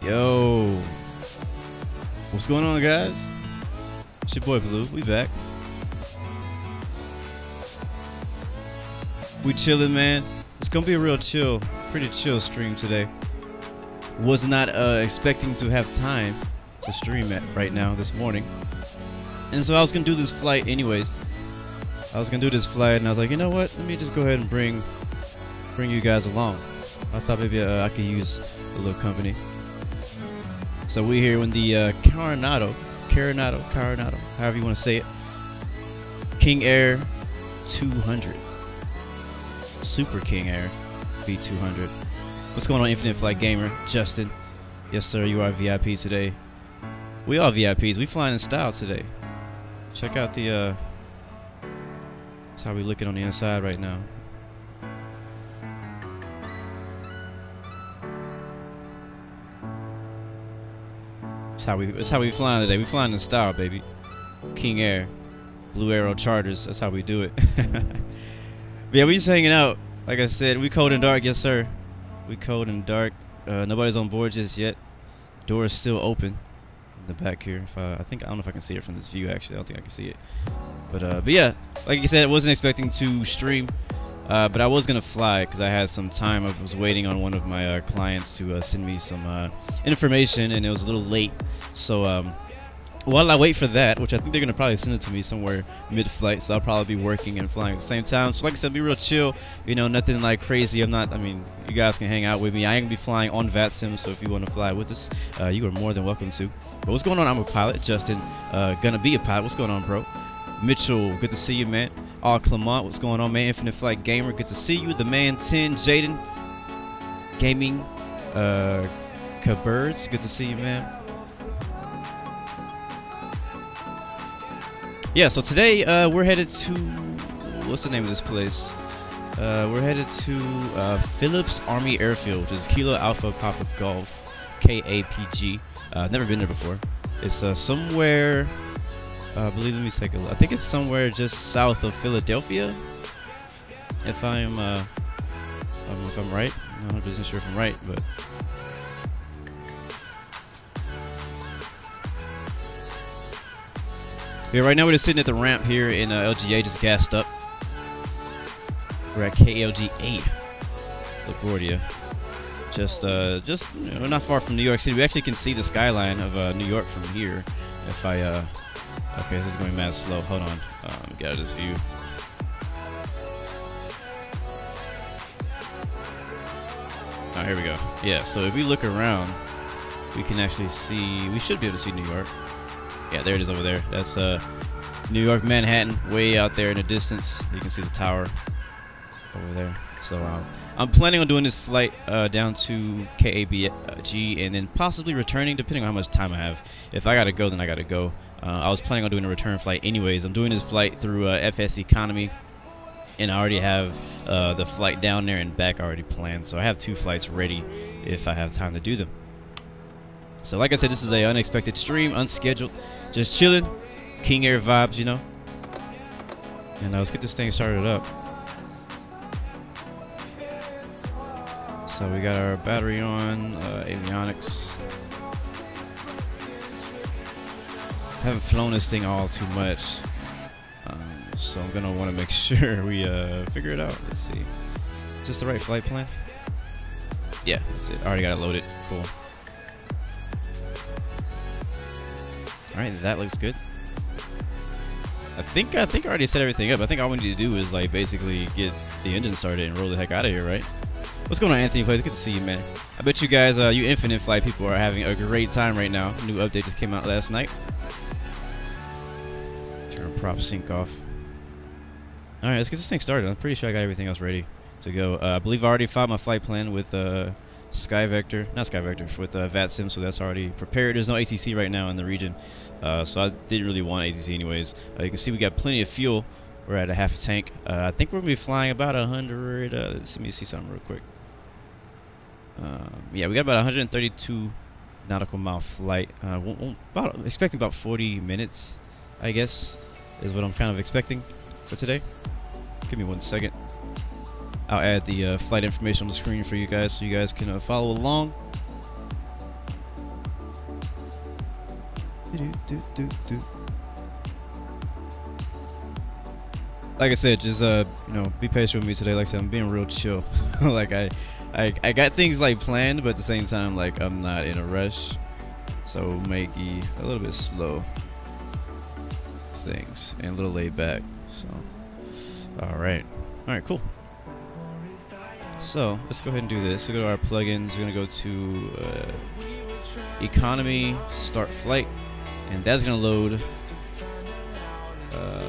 Yo, what's going on, guys? It's your boy Blue. We back. We chilling, man. It's gonna be a real chill, pretty chill stream today. Was not expecting to have time to stream it right now this morning, and so I was gonna do this flight anyways. I was gonna do this flight, and I was like, you know what? Let me just go ahead and bring you guys along. I thought maybe I could use a little company. So we're here in the Coronado, however you want to say it. King Air 200. Super King Air V200. What's going on, Infinite Flight Gamer? Justin. Yes, sir, you are VIP today. We are VIPs. We flying in style today. Check out the, that's how we looking on the inside right now. That's how we flying today. We flying in style, baby. King Air, Blue Arrow Charters. That's how we do it. But yeah, we just hanging out. Like I said, we cold and dark, yes sir. We cold and dark. Nobody's on board just yet. Door is still open in the back here. I don't know if I can see it from this view. Actually, I don't think I can see it. But yeah, like I said, I wasn't expecting to stream. But I was gonna fly because I had some time. I was waiting on one of my clients to send me some information, and it was a little late. So while I wait for that, which I think they're gonna probably send it to me somewhere mid-flight, so I'll probably be working and flying at the same time. So like I said, be real chill. You know, nothing like crazy. I mean, you guys can hang out with me. I ain't gonna be flying on VATSIM, so if you want to fly with us, you are more than welcome to. But what's going on? I'm a pilot. Justin, gonna be a pilot. What's going on, bro? Mitchell, good to see you, man. Clement, what's going on, man? Infinite Flight Gamer, good to see you. The man 10, Jaden Gaming, Kabirds, good to see you, man. Yeah, so today we're headed to, what's the name of this place? We're headed to Phillips Army Airfield, which is Kilo Alpha Papa Golf, KAPG. Never been there before. It's somewhere. Let me take a look. I think it's somewhere just south of Philadelphia. If I'm I don't know if I'm right. I'm not 100% sure if I'm right, but yeah, right now we're just sitting at the ramp here in LGA, just gassed up. We're at KLG 8, LaGuardia. Just you know, not far from New York City. We actually can see the skyline of New York from here. If I okay, this is going mad slow. Hold on. Get out of this view. Oh, here we go. Yeah, so if we look around, we can actually see, we should be able to see New York. Yeah, there it is over there. That's New York, Manhattan, way out there in the distance. You can see the tower over there. So I'm planning on doing this flight down to KABG and then possibly returning, depending on how much time I have. If I gotta go, then I gotta go. I was planning on doing a return flight anyways. I'm doing this flight through FS Economy, and I already have the flight down there and back already planned. So I have 2 flights ready if I have time to do them. So like I said, this is a unexpected stream, unscheduled, just chilling, King Air vibes, you know. And let's get this thing started up. So we got our battery on, avionics. Haven't flown this thing all too much, so I'm gonna want to make sure we figure it out. Let's see, is this the right flight plan? Yeah, that's it. I already got it loaded. Cool. All right, that looks good. I think I already set everything up. I think all we need to do is like basically get the engine started and roll the heck out of here, right? What's going on, Anthony Plays? Good to see you, man. I bet you guys, you Infinite Flight people, are having a great time right now. New update just came out last night. Turn prop sync off. All right, let's get this thing started. I'm pretty sure I got everything else ready to go. I believe I already filed my flight plan with SkyVector, not SkyVector, with VATSIM, so that's already prepared. There's no ATC right now in the region, so I didn't really want ATC anyways. You can see we got plenty of fuel. We're at a half a tank. I think we're gonna be flying about 100. Let me see something real quick. Yeah, we got about 132 nautical mile flight. Expecting about 40 minutes, I guess, is what I'm kind of expecting for today. Give me 1 second. I'll add the flight information on the screen for you guys so you guys can follow along. Like I said, just you know, be patient with me today. Like I said, I'm being real chill. Like I got things like planned, but at the same time, like I'm not in a rush, so maybe a little bit slow things and a little laid back. So all right, cool. So let's go ahead and do this. We'll go to our plugins. We're gonna go to economy, start flight, and that's gonna load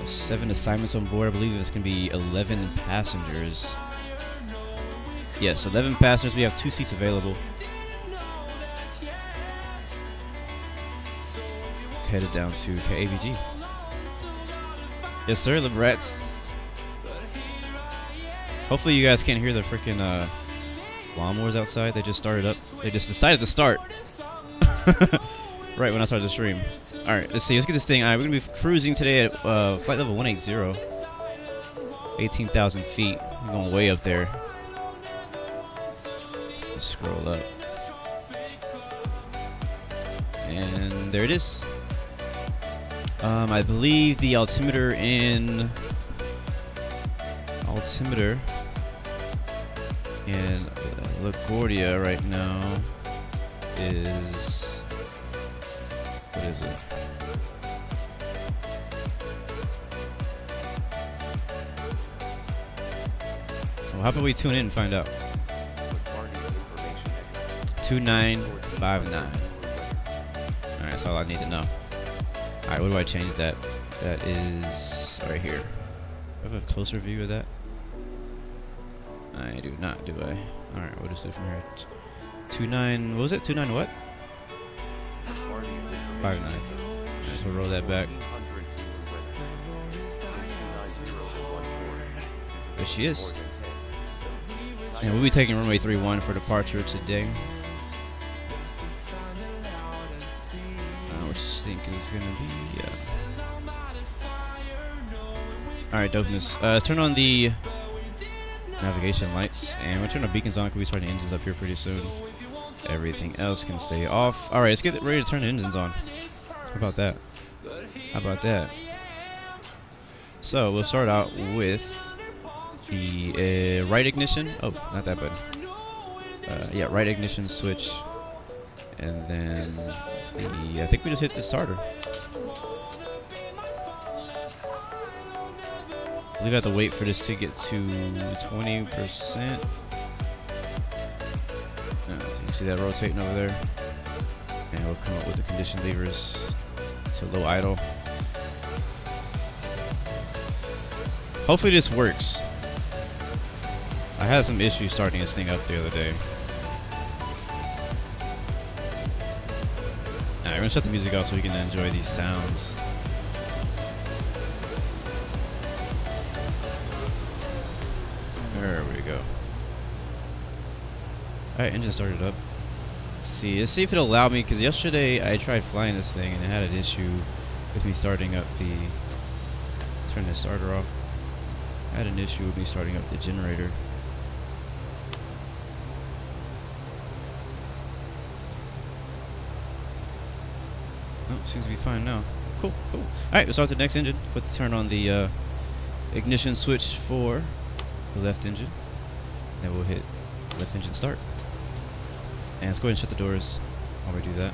7 assignments on board. I believe it's gonna be 11 passengers. Yes, 11 passengers. We have 2 seats available. Headed down to KABG. Yes, sir, the brats. Hopefully you guys can't hear the freaking lawnmowers outside. They just started up. They just decided to start right when I started the stream. All right, let's see. Let's get this thing. All right, we're gonna be cruising today at flight level 180, 18,000 feet. We're going way up there. Let's scroll up, and there it is. I believe the altimeter in LaGuardia right now is, what is it? Well, how about we tune in and find out? 2959. Alright, that's all I need to know. Alright, what do I change that? That is right here. Do I have a closer view of that? I do not, do I? Alright, we'll just do it from here. 29, what was it? 29 what? 59. Alright, so we'll roll that back. There she is. And we'll be taking runway 31 for departure today. Which I think is gonna be, yeah. Alright, dopeness. Let's turn on the navigation lights, and we'll turn the beacons on because we start the engines up here pretty soon. Everything else can stay off. Alright, let's get ready to turn the engines on. How about that? How about that? So, we'll start out with the right ignition. Oh, not that button. Yeah, right ignition switch. And then I think we just hit the starter. I believe I have to wait for this to get to 20%. You see that rotating over there? And we'll come up with the condition levers to low idle. Hopefully this works. I had some issues starting this thing up the other day. Alright, we're gonna shut the music off so we can enjoy these sounds. There we go. Alright, engine started up. Let's see if it'll allow me, because yesterday I tried flying this thing and it had an issue with me starting up the, turn the starter off. I had an issue with me starting up the generator. Oh, seems to be fine now. Cool. Alright, we'll start the next engine. Turn on the ignition switch for the left engine. Then we'll hit left engine start. And let's go ahead and shut the doors while we do that.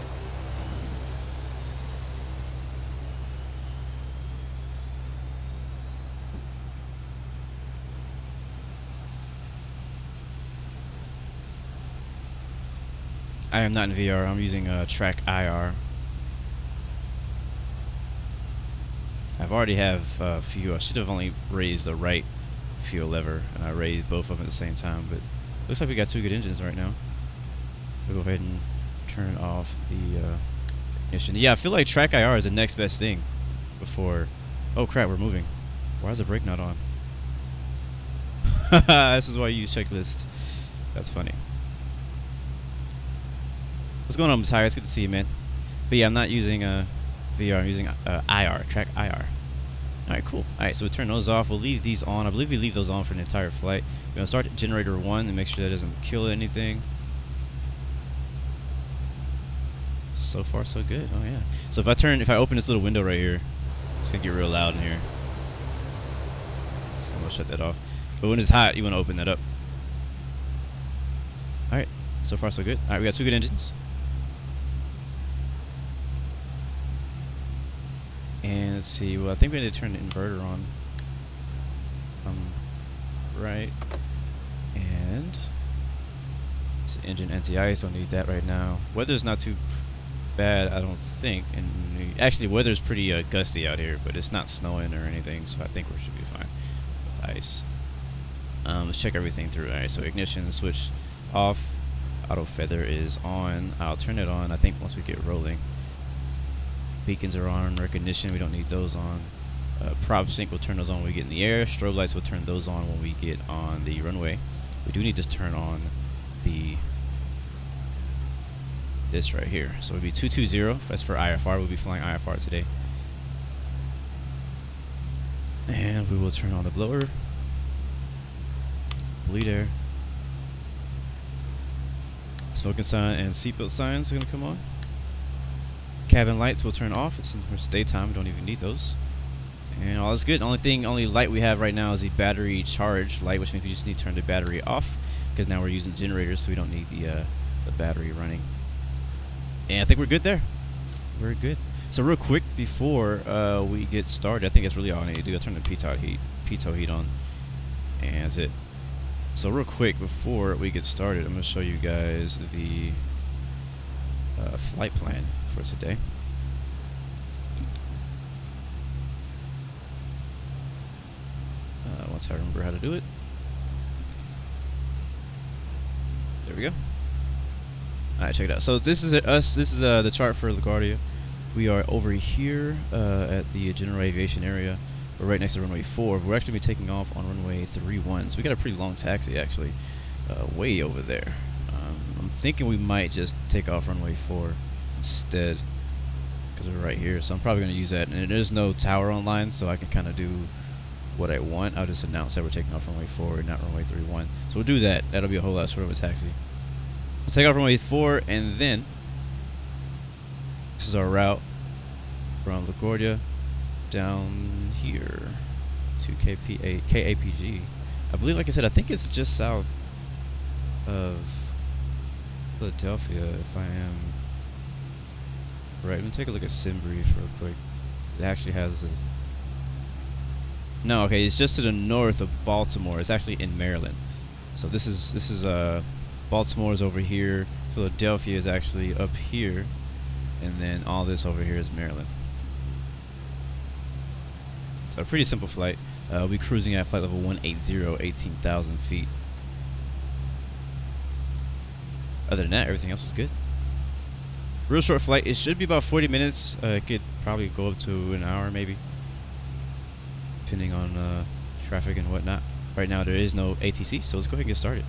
I am not in VR. I'm using track IR. I've already have fuel. I should have only raised the right fuel lever, and I raised both of them at the same time. But looks like we got 2 good engines right now. We'll go ahead and turn off the ignition. Yeah, I feel like track IR is the next best thing before. Oh crap, we're moving. Why is the brake not on? This is why you use checklist. That's funny. What's going on, Ty? It's good to see you, man. But yeah, I'm not using VR. I'm using IR, track IR. All right, cool. All right, so we turn those off. We'll leave these on. I believe we leave those on for the entire flight. We're gonna start generator 1 and make sure that doesn't kill anything. So far, so good. Oh yeah. So if I open this little window right here, it's gonna get real loud in here. So I'm gonna shut that off. But when it's hot, you want to open that up. All right. So far, so good. All right, we got 2 good engines. And let's see. Well, I think we need to turn the inverter on. Right. And it's engine anti-ice. Don't need that right now. Weather's not too bad, I don't think. And actually, weather's pretty gusty out here, but it's not snowing or anything, so I think we should be fine with ice. Let's check everything through. All right. So ignition switch off. Auto feather is on. I'll turn it on, I think, once we get rolling. Beacons are on. Recognition, we don't need those on. Prop sync, we'll turn those on when we get in the air. Strobe lights, we'll turn those on when we get on the runway. We do need to turn on this right here. So it'll be 220. That's for IFR. We'll be flying IFR today. And we will turn on the blower. Bleed air. Smoking sign and seatbelt signs are going to come on. Cabin lights will turn off. It's daytime. We don't even need those. And all is good. Only light we have right now is the battery charge light, which means we just need to turn the battery off because now we're using generators, so we don't need the battery running. And I think we're good there. We're good. So real quick before we get started, I think that's really all I need to do. I'll turn the pitot heat on, and that's it. So real quick before we get started, I'm going to show you guys the flight plan for today. Once I remember how to do it. There we go. Alright, check it out. So this is us. This is the chart for LaGuardia. We are over here at the general aviation area. We're right next to runway 4. We're actually be taking off on runway 31. So we got a pretty long taxi actually, way over there. I'm thinking we might just take off runway 4 instead because we're right here. So I'm probably going to use that. And there's no tower online, so I can kind of do what I want. I'll just announce that we're taking off runway 4 and not runway 31. So we'll do that. That'll be a whole lot shorter of a taxi. We'll take off runway 4, and then this is our route from LaGuardia down here to KAPG. I believe, like I said, I think it's just south of Philadelphia, if I am right. Let me take a look at SimBrief real quick. It actually has a... No, okay, it's just to the north of Baltimore. It's actually in Maryland. So this is Baltimore is over here. Philadelphia is actually up here, and then all this over here is Maryland. So a pretty simple flight. We'll be cruising at flight level 180, 18,000 feet. Other than that, everything else is good. Real short flight. It should be about 40 minutes. It could probably go up to an hour, maybe, depending on traffic and whatnot. Right now, there is no ATC, so let's go ahead and get started.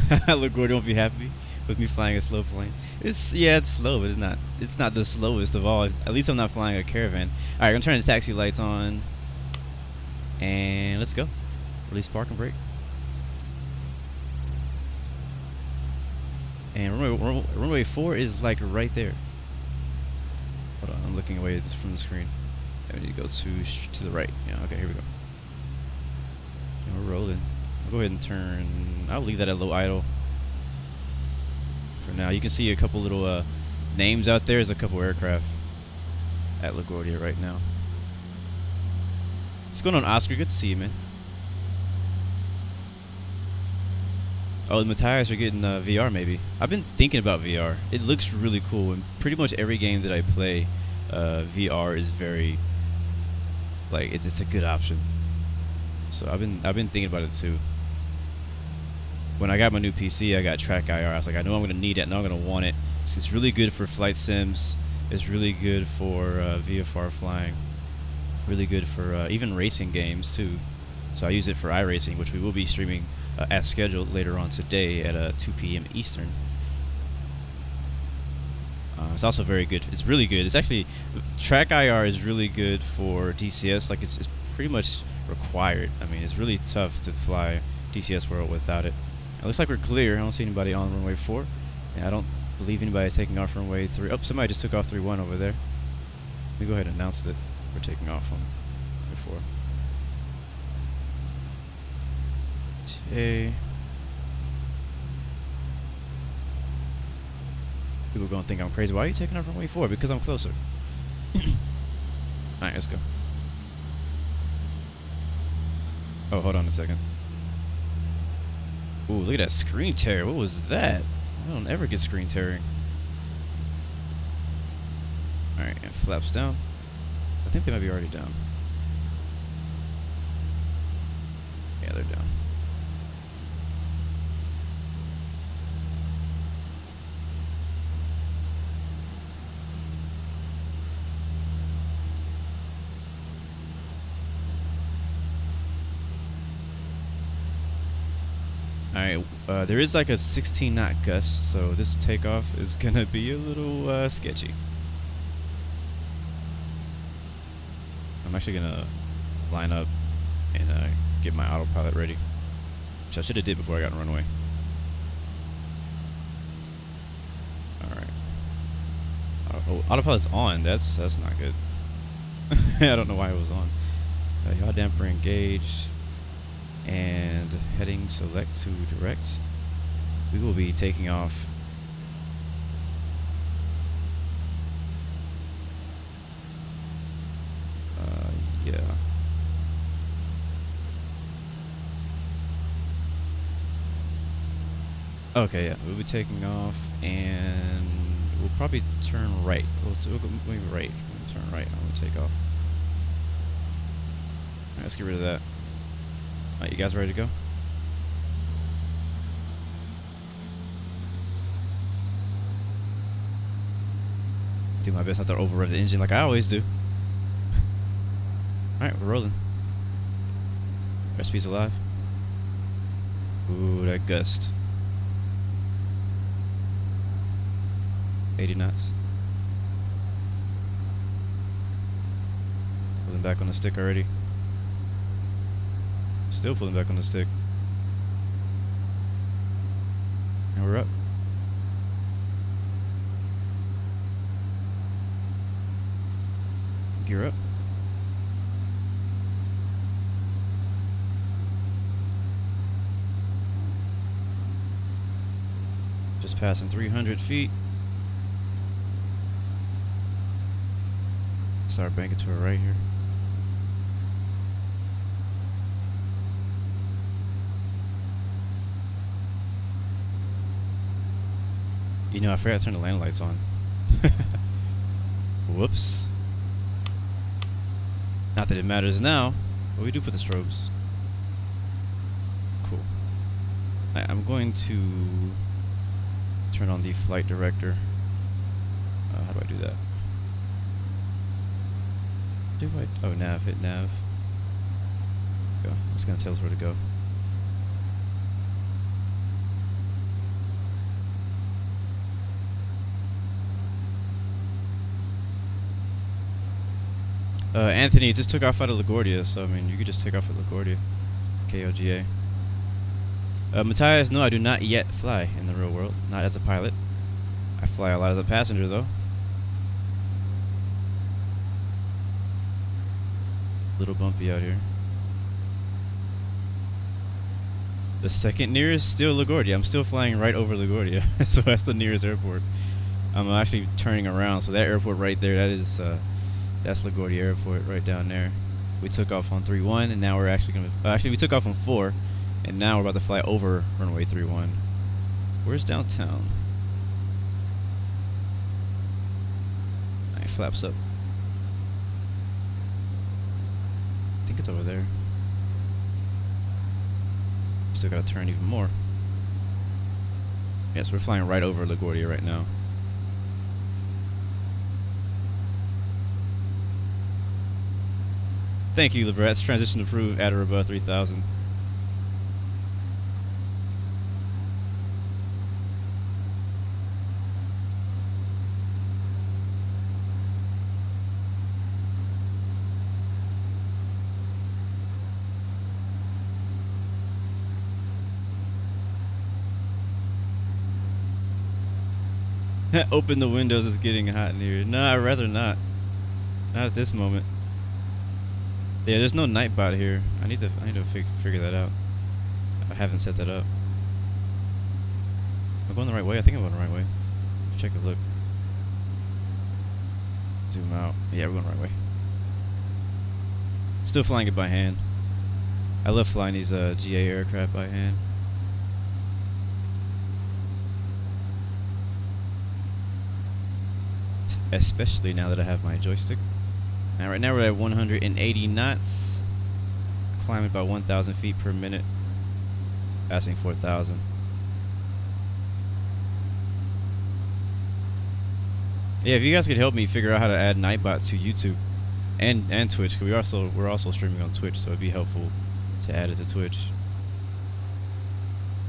LaGuardia won't be happy with me flying a slow plane. It's slow, but it's not the slowest of all. At least I'm not flying a Caravan. All right, I'm gonna turn the taxi lights on, and let's go. Release park and brake. And runway 4 is like right there. Hold on, I'm looking away from the screen. I need to go to the right. Yeah, okay, here we go. And we're rolling. I'll go ahead and turn. I'll leave that at low idle for now. You can see a couple little names out there. There's a couple aircraft at LaGuardia right now. What's going on, Oscar? Good to see you, man. Oh, the Matthias are getting VR maybe. I've been thinking about VR. It looks really cool, and pretty much every game that I play, VR is very, like, it's a good option. So I've been thinking about it too. When I got my new PC, I got Track IR. I was like, I know I'm gonna need it. I know I'm gonna want it. It's really good for flight sims. It's really good for VFR flying. Really good for even racing games too. So I use it for iRacing, which we will be streaming as scheduled later on today at 2 p.m. Eastern. It's also very good. It's really good. It's actually, Track IR is really good for DCS. Like it's pretty much required. I mean, it's really tough to fly DCS World without it. It looks like we're clear. I don't see anybody on runway 4. And I don't believe anybody's taking off runway 3. Oh, somebody just took off 3-1 over there. Let me go ahead and announce that we're taking off on runway 4. Okay. People are going to think I'm crazy. Why are you taking off runway 4? Because I'm closer. Alright, let's go. Oh, hold on a second. Ooh, look at that screen tear. What was that? I don't ever get screen tearing. Alright, and flaps down. I think they might be already down. Yeah, they're down. Alright, there is like a 16 knot gust, so this takeoff is gonna be a little sketchy. I'm actually gonna line up and get my autopilot ready, which I should have did before I got in runway. Alright. Oh, autopilot's on. That's not good. I don't know why it was on. Yaw damper engaged. And heading select to direct. We will be taking off. Yeah. Okay, yeah, we'll be taking off, and we'll probably turn right. We'll go maybe right. We'll turn right. I'm gonna take off. Alright, let's get rid of that. Alright, you guys ready to go? Do my best not to overrev the engine like I always do. Alright, we're rolling. Recipe's alive. Ooh, that gust. 80 knots. Pulling back on the stick already. Still pulling back on the stick. And we're up. Gear up. Just passing 300 feet. Start banking to our right here. You know, I forgot to turn the landing lights on. Whoops. Not that it matters now, but we do put the strobes. Cool. I'm going to turn on the flight director. How do I do that? Oh, nav, hit nav. Go. It's going to tell us where to go. Anthony just took off out of LaGuardia, so I mean, you could just take off at LaGuardia. KOGA. Matthias, no, I do not yet fly in the real world. Not as a pilot. I fly a lot as a passenger, though. Little bumpy out here. The second nearest, still LaGuardia. I'm still flying right over LaGuardia, so that's the nearest airport. I'm actually turning around, so that airport right there, that is... that's LaGuardia Airport right down there. We took off on 3-1, and now we're actually going to... actually, we took off on 4, and now we're about to fly over runway 3-1. Where's downtown? Alright, flaps up. I think it's over there. Still got to turn even more. Yes, we're flying right over LaGuardia right now. Thank you, Lebrett's transition approved at or above 3,000. Open the windows, it's getting hot in here. No, I'd rather not. Not at this moment. Yeah, there's no nightbot here. I need to figure that out. I haven't set that up. Am I going the right way? I think I'm going the right way. Let's check the look. Zoom out. Yeah, we're going the right way. Still flying it by hand. I love flying these GA aircraft by hand. Especially now that I have my joystick. Now, right now we're at 180 knots, climbing about 1,000 feet per minute, passing 4,000. Yeah, if you guys could help me figure out how to add Nightbot to YouTube and Twitch, because we're also streaming on Twitch, so it'd be helpful to add it to Twitch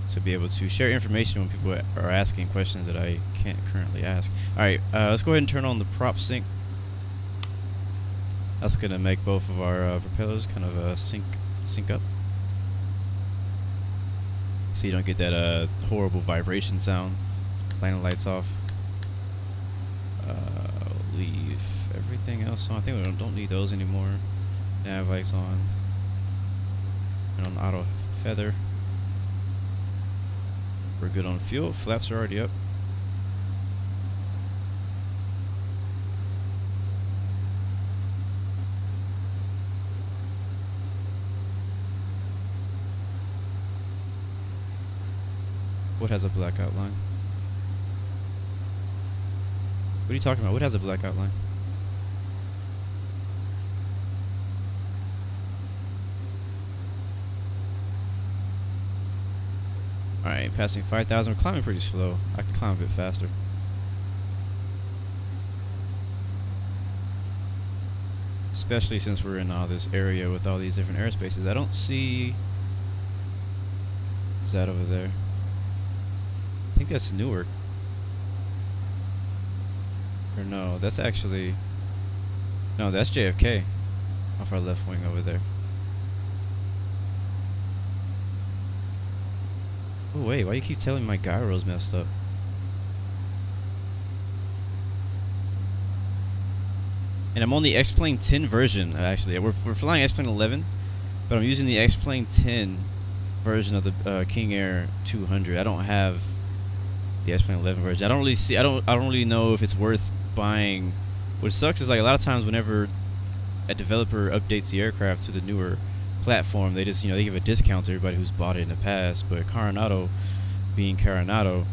to be able to share information when people are asking questions that I can't currently ask. Alright, let's go ahead and turn on the prop sync. That's going to make both of our propellers kind of sync up, so you don't get that horrible vibration sound. Landing lights off. Leave everything else on. I think we don't need those anymore. Nav lights on. And on auto feather. We're good on fuel. Flaps are already up. What has a black outline? What are you talking about? What has a black outline? Alright, passing 5,000. We're climbing pretty slow. I can climb a bit faster. Especially since we're in all this area with all these different airspaces. I don't see... What's that over there? I think that's Newark. Or no, that's actually... No, that's JFK. Off our left wing over there. Oh wait, why you keep telling me my gyro's messed up? And I'm on the X-Plane 10 version, actually. We're flying X-Plane 11, but I'm using the X-Plane 10 version of the King Air 200. I don't have the X-Plane 11 version. I don't really know if it's worth buying. What sucks is, like, a lot of times whenever a developer updates the aircraft to the newer platform, they just, they give a discount to everybody who's bought it in the past. But Coronado, being Coronado,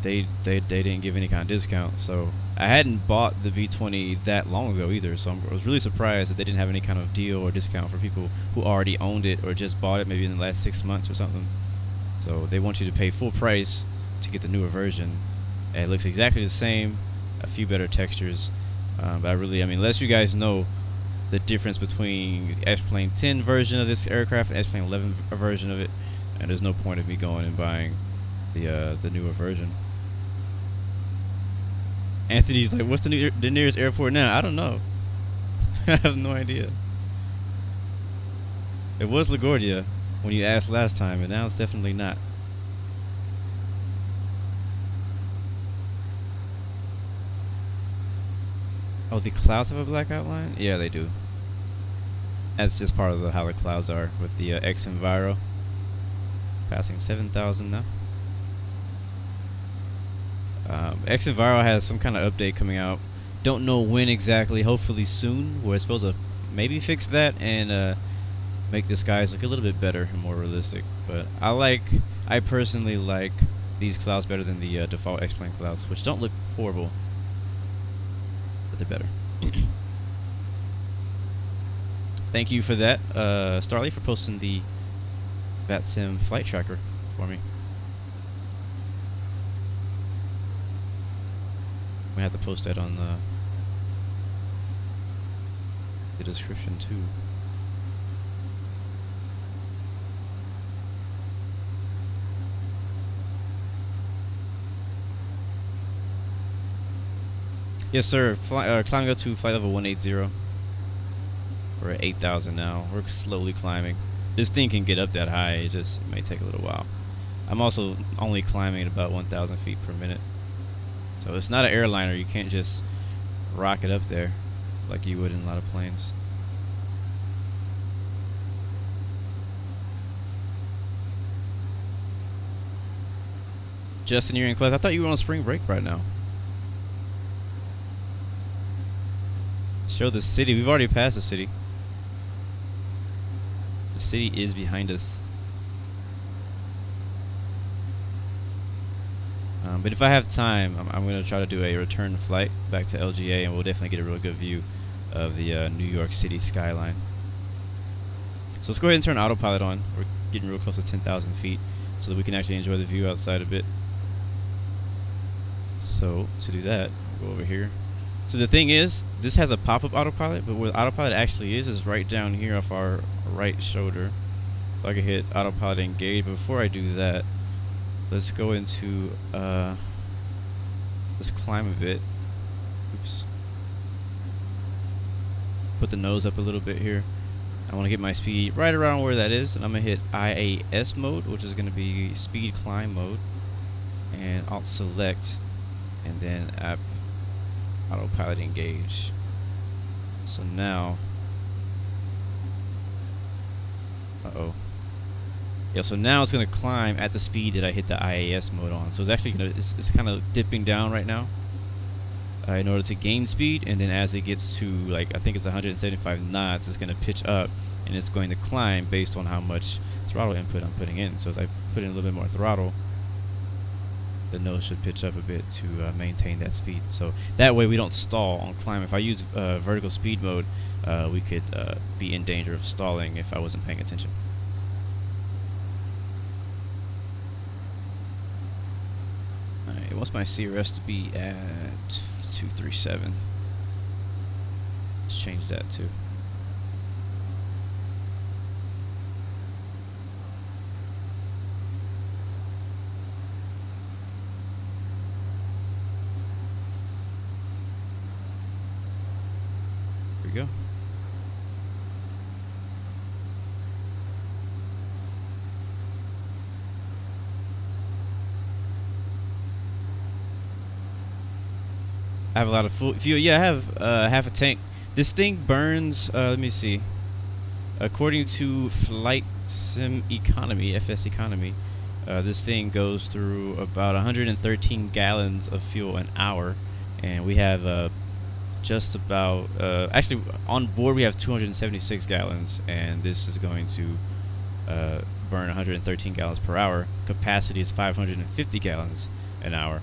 they didn't give any kind of discount. So I hadn't bought the V20 that long ago either, so I was really surprised that they didn't have any kind of deal or discount for people who already owned it or just bought it maybe in the last 6 months or something. So they want you to pay full price to get the newer version. And it looks exactly the same, a few better textures, but I mean, unless you guys know the difference between the X-Plane 10 version of this aircraft and X-Plane 11 version of it, and there's no point of me going and buying the newer version. Anthony's like, what's the nearest airport now? I don't know. I have no idea. It was LaGuardia when you asked last time, and now it's definitely not. Oh, the clouds have a black outline? Yeah, they do. That's just part of how the clouds are with the X Enviro. Passing 7,000 now. X Enviro has some kind of update coming out. Don't know when exactly. Hopefully soon. We're supposed to maybe fix that and make the skies look a little bit better and more realistic. But I personally like these clouds better than the default X-Plane clouds, which don't look horrible, but they're better. Thank you for that, Starly, for posting the VATSIM flight tracker for me. We have to post that on the description too. Yes, sir. Climbing up to flight level 180. We're at 8,000 now. We're slowly climbing. This thing can get up that high. It may take a little while. I'm also only climbing at about 1,000 feet per minute. So it's not an airliner. You can't just rocket up there like you would in a lot of planes. Justin, you're in class. I thought you were on spring break right now. Show the city. We've already passed the city. The city is behind us. But if I have time, I'm going to try to do a return flight back to LGA, and we'll definitely get a real good view of the New York City skyline. So let's go ahead and turn autopilot on. We're getting real close to 10,000 feet so that we can actually enjoy the view outside a bit. So to do that, we'll go over here. So the thing is, this has a pop-up autopilot, but where autopilot actually is right down here off our right shoulder. So I can hit autopilot engage, but before I do that, let's go into, let's climb a bit. Oops. Put the nose up a little bit here. I want to get my speed right around where that is, and I'm going to hit IAS mode, which is going to be speed climb mode. And Alt select, and then app autopilot engage. So now, yeah, so now it's going to climb at the speed that I hit the IAS mode on. So it's actually going to, it's kind of dipping down right now in order to gain speed, and then as it gets to, like, I think it's 175 knots, it's going to pitch up, and it's going to climb based on how much throttle input I'm putting in. So as I put in a little bit more throttle, the nose should pitch up a bit to maintain that speed. So that way we don't stall on climb. If I use vertical speed mode, we could be in danger of stalling if I wasn't paying attention. Alright, what's my CRS to be at? 237. Let's change that too. Go. I have a lot of fuel. Yeah, I have half a tank. This thing burns. Let me see. According to Flight Sim Economy, FS Economy, this thing goes through about 113 gallons of fuel an hour, and we have just about, actually on board we have 276 gallons, and this is going to burn 113 gallons per hour. Capacity is 550 gallons an hour.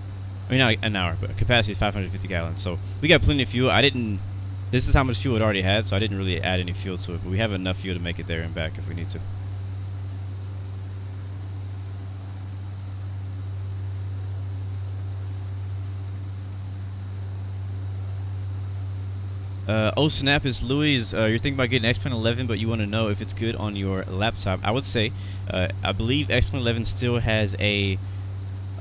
I mean, not an hour, but capacity is 550 gallons. So we got plenty of fuel. This is how much fuel it already had, so I didn't really add any fuel to it, but we have enough fuel to make it there and back if we need to. Oh snap, it's Louis. You're thinking about getting X-Plane 11, but you want to know if it's good on your laptop. I would say, I believe X-Plane 11 still has a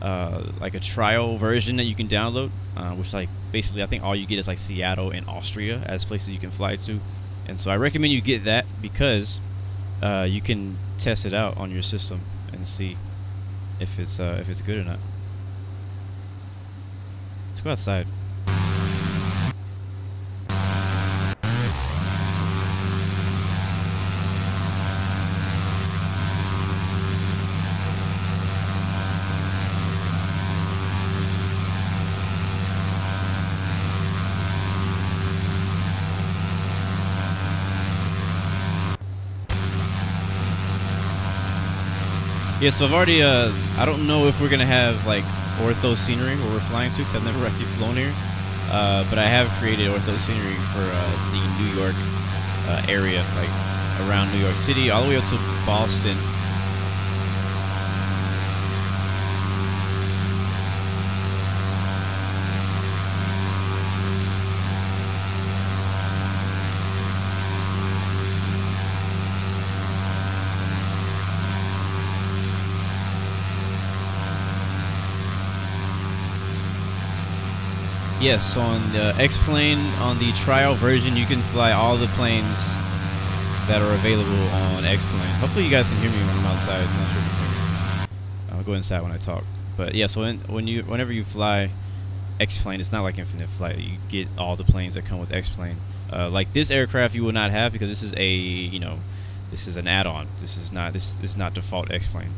like a trial version that you can download, which, like, basically I think all you get is like Seattle and Austria as places you can fly to, and so I recommend you get that because you can test it out on your system and see if it's good or not. Let's go outside. Yeah, so I've already, I don't know if we're going to have, like, ortho scenery where we're flying to, because I've never actually flown here. But I have created ortho scenery for the New York area, like, around New York City, all the way up to Boston. Yes, on the X-Plane, on the trial version, you can fly all the planes that are available on X-Plane. Hopefully you guys can hear me when I'm outside. I'm not sure if you can hear me. I'll go inside when I talk. But yeah, so whenever you fly X-plane. It's not like infinite flight. You get all the planes that come with X-plane. Like this aircraft, you will not have because this is a this is an add-on. This is not default X-plane.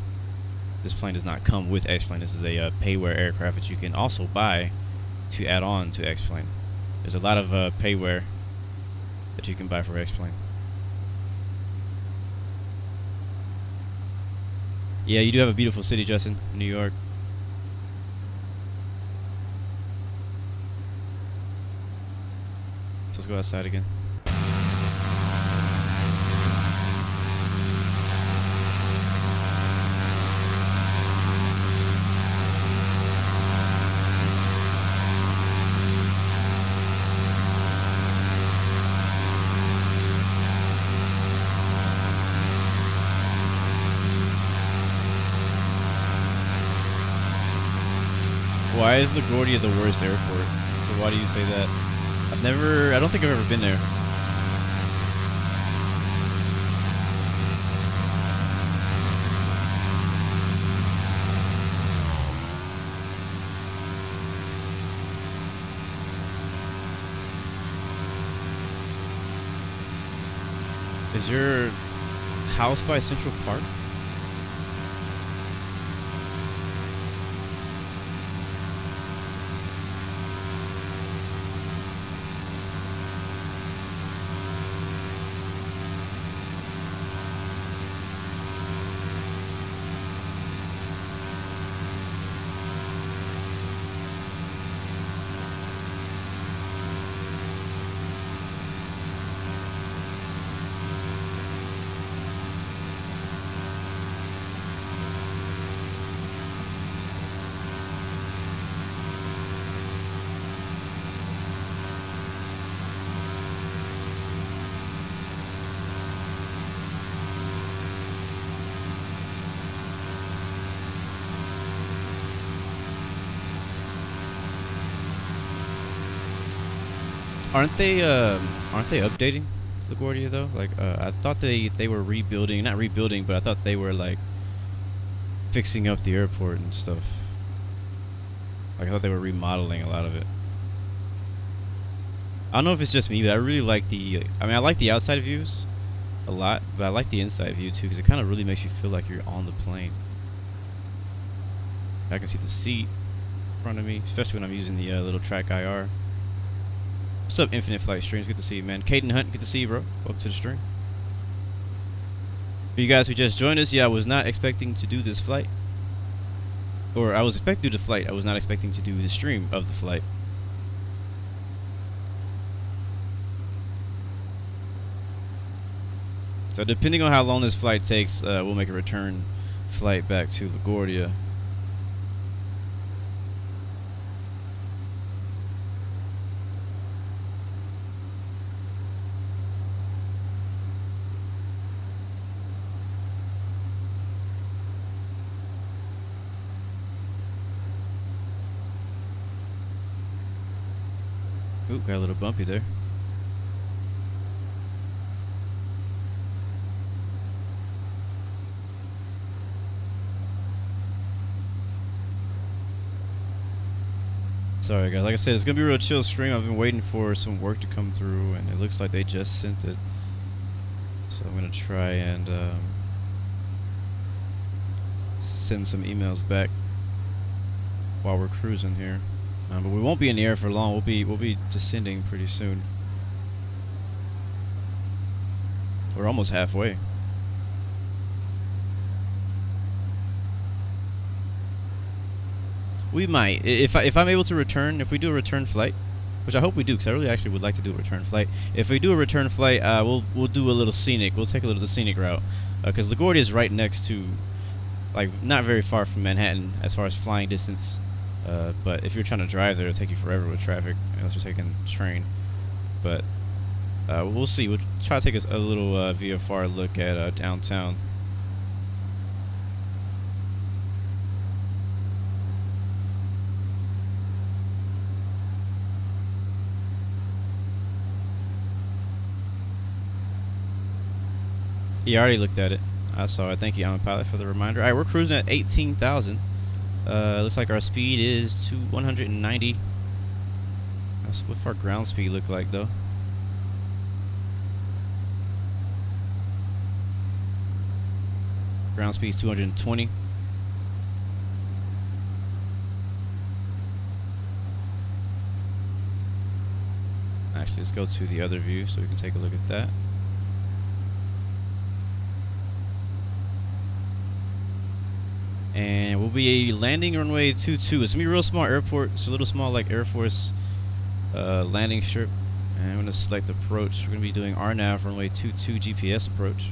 This plane does not come with X-plane. This is a payware aircraft that you can also buy to add on to X-plane. There's a lot of payware that you can buy for X-plane. Yeah, you do have a beautiful city, Justin, New York. So let's go outside again. Why is LaGuardia the worst airport? So why do you say that? I don't think I've ever been there. Is your house by Central Park? Aren't they updating LaGuardia though? Like I thought they were rebuilding, not rebuilding, but I thought they were like fixing up the airport and stuff. Like I thought they were remodeling a lot of it. I don't know if it's just me, but I really like I like the outside views a lot, but I like the inside view too because it kind of really makes you feel like you're on the plane. I can see the seat in front of me, especially when I'm using the little track IR. What's up, Infinite Flight Streams? Good to see you, man. Caden Hunt, good to see you, bro. Welcome to the stream. For you guys who just joined us, yeah, I was not expecting to do this flight. Or I was expecting to do the flight. I was not expecting to do the stream of the flight. So depending on how long this flight takes, we'll make a return flight back to LaGuardia. Ooh, got a little bumpy there. Sorry guys, like I said, it's gonna be a real chill stream. I've been waiting for some work to come through and it looks like they just sent it. So I'm gonna try and send some emails back while we're cruising here. But we won't be in the air for long. We'll be descending pretty soon. We're almost halfway. We might, if I'm able to return, if we do a return flight, which I hope we do, because I really actually would like to do a return flight. If we do a return flight, we'll do a little scenic. We'll take a little the scenic route, because LaGuardia is right next to, like, not very far from Manhattan as far as flying distance. But if you're trying to drive there, it'll take you forever with traffic, unless you're taking the train. But we'll see. We'll try to take a little VFR look at downtown. Yeah, I already looked at it. I saw it. Thank you, I'm a pilot, for the reminder. All right, we're cruising at 18,000. Looks like our speed is to 190 What's our ground speed look like though? Ground speed is 220. Actually, let's go to the other view so we can take a look at that. And we'll be landing runway 22. It's gonna be a real small airport. It's a little small, like Air Force landing strip. And I'm gonna select approach. We're gonna be doing RNAV runway 22 GPS approach.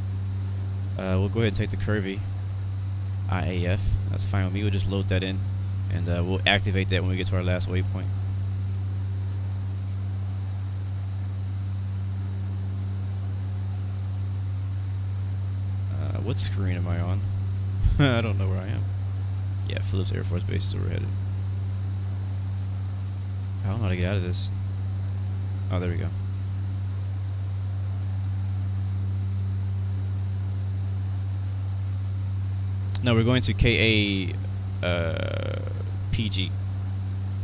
We'll go ahead and take the curvy IAF. That's fine with me. We'll just load that in, and we'll activate that when we get to our last waypoint. What screen am I on? I don't know where I am. Yeah, Phillips Air Force Base is where we're headed. I don't know how to get out of this. Oh, there we go. No, we're going to KA PG.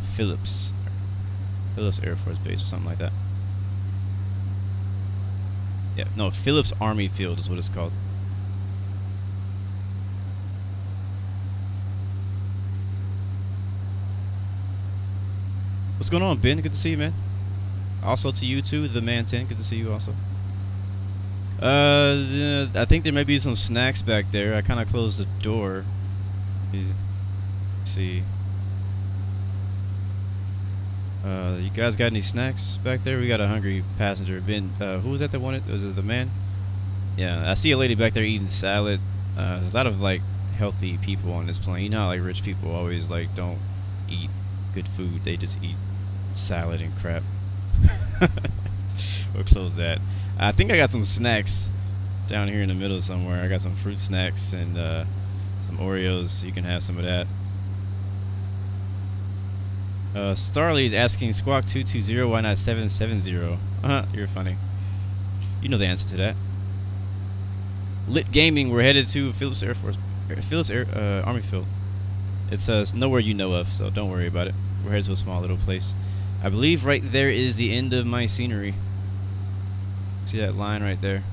Phillips Air Force Base or something like that. Yeah, no, Phillips Army Field is what it's called. What's going on, Ben? Good to see you, man. Also to you too, the man 10. Good to see you also. I think there may be some snacks back there. I kind of closed the door. Let's see. You guys got any snacks back there? We got a hungry passenger. Ben, who was that that wanted? Was it the man? Yeah, I see a lady back there eating salad. There's a lot of like healthy people on this plane. You know how like rich people always like don't eat good food. They just eat salad and crap. We'll close that. I think I got some snacks down here in the middle somewhere. I got some fruit snacks and some Oreos, so you can have some of that. Starly is asking Squawk 220, why not 770? You're funny. You know the answer to that. Lit Gaming, we're headed to Phillips Army Field. It's nowhere you know of, so don't worry about it. We're headed to a small little place. I believe right there is the end of my scenery. See that line right there?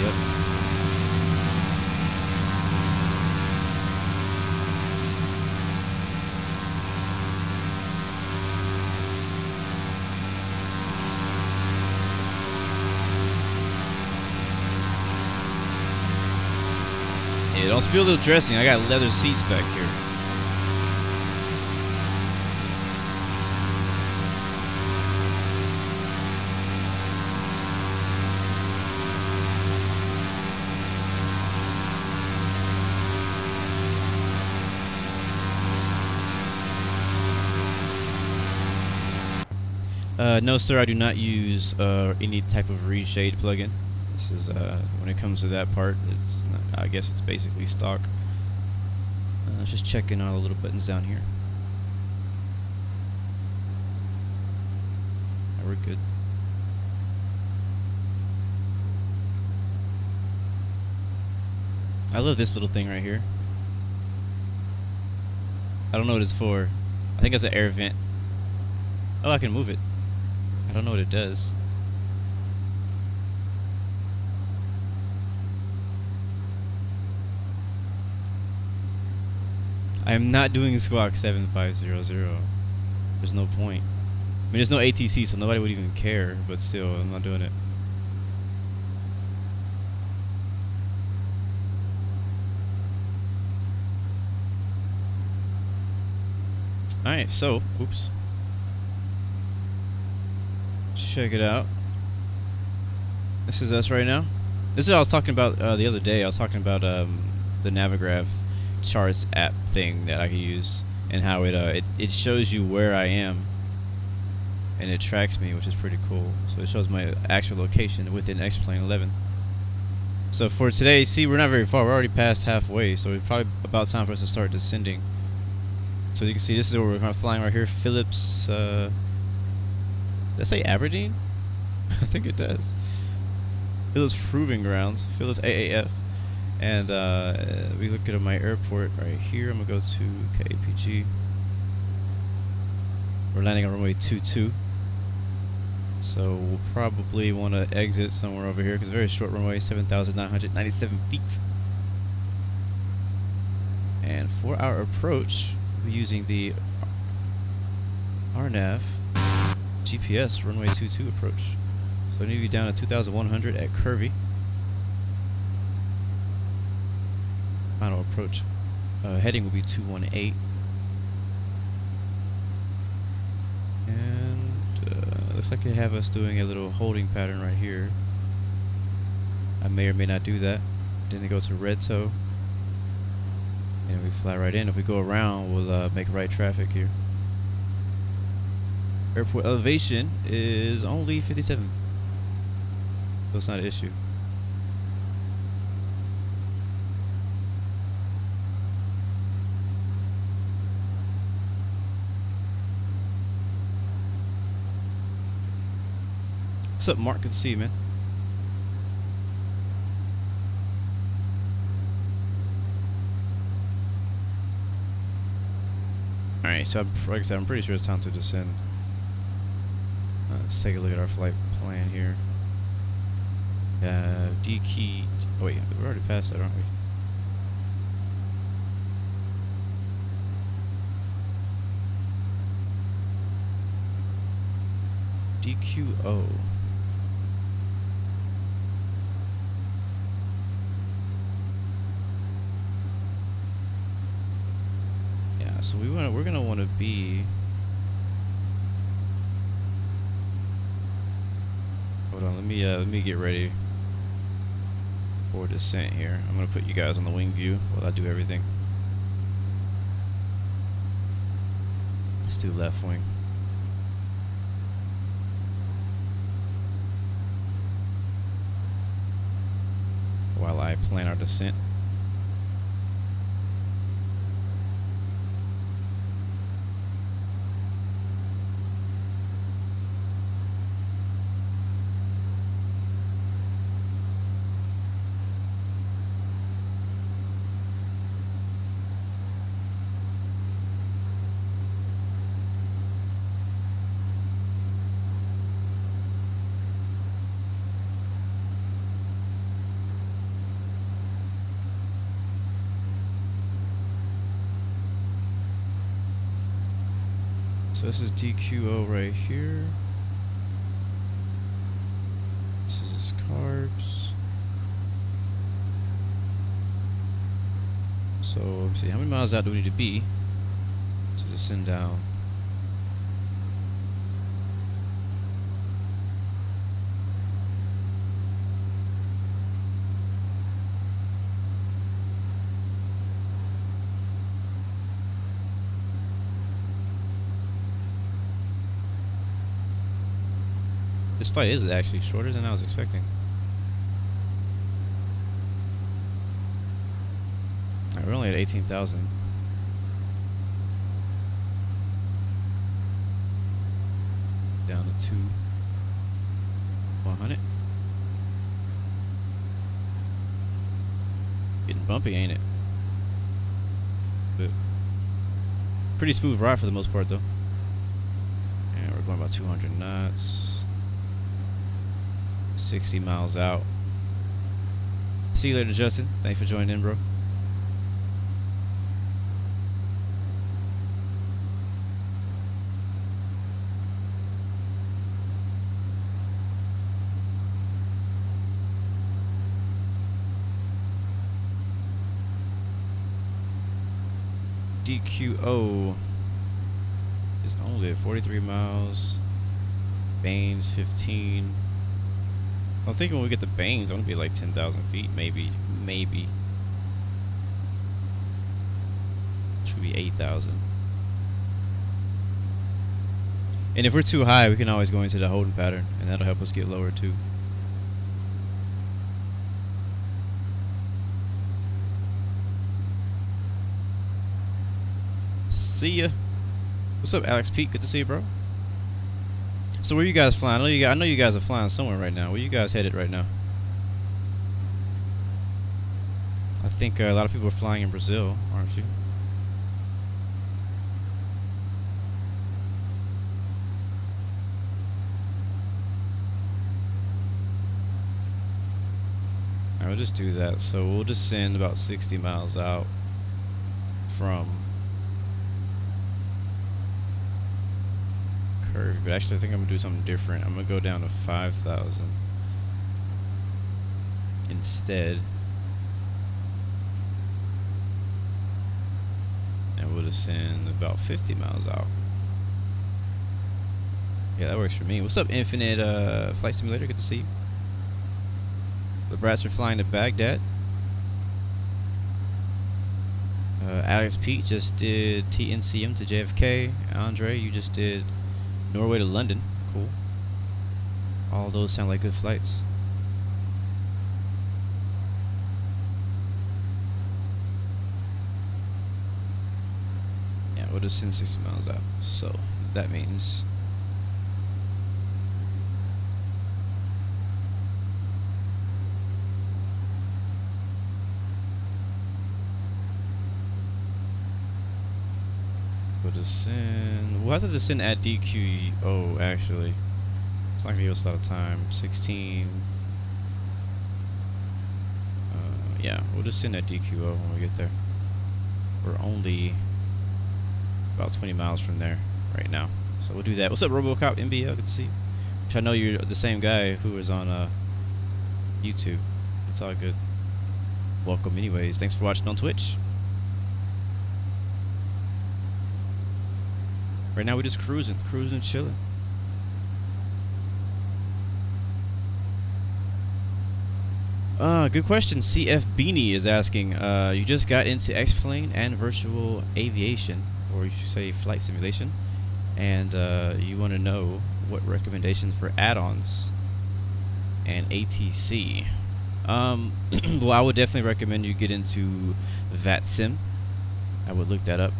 Yep. Yeah, don't spill the dressing. I got leather seats back here. No, sir, I do not use any type of reshade plugin. This is when it comes to that part, it's not, I guess it's basically stock. Just checking all the little buttons down here. Yeah, we're good. I love this little thing right here. I don't know what it's for. I think it's an air vent. Oh, I can move it. I don't know what it does. I am not doing Squawk 7500. There's no point. I mean, there's no ATC, so nobody would even care, but still, I'm not doing it. Alright, so, oops. Check it out. This is us right now. This is what I was talking about the other day. I was talking about the Navigraph charts app thing that I can use, and how it shows you where I am, and it tracks me, which is pretty cool. So it shows my actual location within X-Plane 11. So for today, see, we're not very far. We're already past halfway, so it's probably about time for us to start descending. So you can see, this is where we're kind of flying right here. Phillips. Does that say Aberdeen? I think it does. Phillips Proving Grounds. Phillips AAF. And we look at my airport right here. I'm gonna go to KPG. We're landing on runway 22. So we'll probably want to exit somewhere over here because very short runway, 7,997 feet. And for our approach, we'll be using the RNAV GPS runway 22 approach. So I need to be down at 2,100 at Curvy. Final approach heading will be 218. And looks like they have us doing a little holding pattern right here. I may or may not do that. Then they go to red toe. And we fly right in. If we go around, we'll make right traffic here. Airport elevation is only 57. So it's not an issue. What's up, Mark? Good to see you, man. Alright, so like I said, I'm pretty sure it's time to descend. Let's take a look at our flight plan here. D key. Oh, wait, we're already past that, aren't we? DQO. Yeah, so we're gonna want to be. Hold on, let me get ready for descent here. I'm gonna put you guys on the wing view while I do everything. Let's do left wing. While I plan our descent. So this is DQO right here. This is carbs. So let's see, how many miles out do we need to be to descend down? This flight is actually shorter than I was expecting. Alright, we're only at 18,000. Down to 100. Getting bumpy, ain't it? But pretty smooth ride for the most part, though. And we're going about 200 knots. 60 miles out. See you later, Justin. Thanks for joining in, bro. DQO is only at 43 miles. Baines 15. I'm thinking when we get the Baines, I'm gonna be like 10,000 feet, maybe. Should be 8,000. And if we're too high, we can always go into the holding pattern, and that'll help us get lower too. See ya. What's up, Alex Pete? Good to see you, bro. So where you guys flying? I know you guys are flying somewhere right now. Where you guys headed right now? think a lot of people are flying in Brazil, aren't you? Alright, we'll just do that. So we'll just send about 60 miles out from curve. But actually, I think I'm gonna do something different. I'm gonna go down to 5,000 instead. And we'll just send about 50 miles out. Yeah, that works for me. What's up, Infinite Flight Simulator? Good to see you. The brats are flying to Baghdad. Alex Pete just did TNCM to JFK. Andre, you just did Norway to London. Cool. All those sound like good flights. Yeah, we'll just send 60 miles out. So that means we'll just send. We'll have to just send at DQO actually. It's not gonna give us a lot of time. 16. Yeah, we'll just send at DQO when we get there. We're only about 20 miles from there right now, so we'll do that. What's up, RoboCop MBL? Good to see you. Which I know you're the same guy who was on YouTube. It's all good. Welcome, anyways. Thanks for watching on Twitch. Right now we're just cruising, chilling. Good question. CF Beanie is asking, you just got into X-Plane and virtual aviation, or you should say flight simulation, and you want to know what recommendations for add-ons and ATC. Well, I would definitely recommend you get into VATSIM. I would look that up.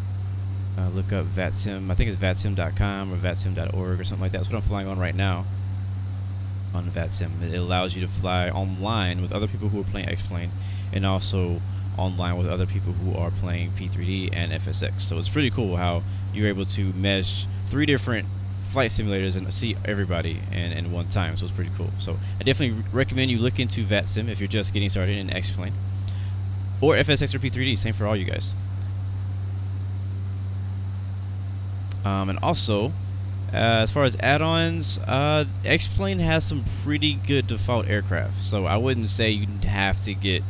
Look up VATSIM. I think it's VATSIM.com or VATSIM.org or something like that. That's what I'm flying on right now on VATSIM. It allows you to fly online with other people who are playing X-Plane, and also online with other people who are playing P3D and FSX. So it's pretty cool how you're able to mesh 3 different flight simulators and see everybody in one time. So it's pretty cool. So I definitely recommend you look into VATSIM if you're just getting started in X-Plane, or FSX or P3D. Same for all you guys. And also, as far as add-ons, X-Plane has some pretty good default aircraft, so I wouldn't say you have to get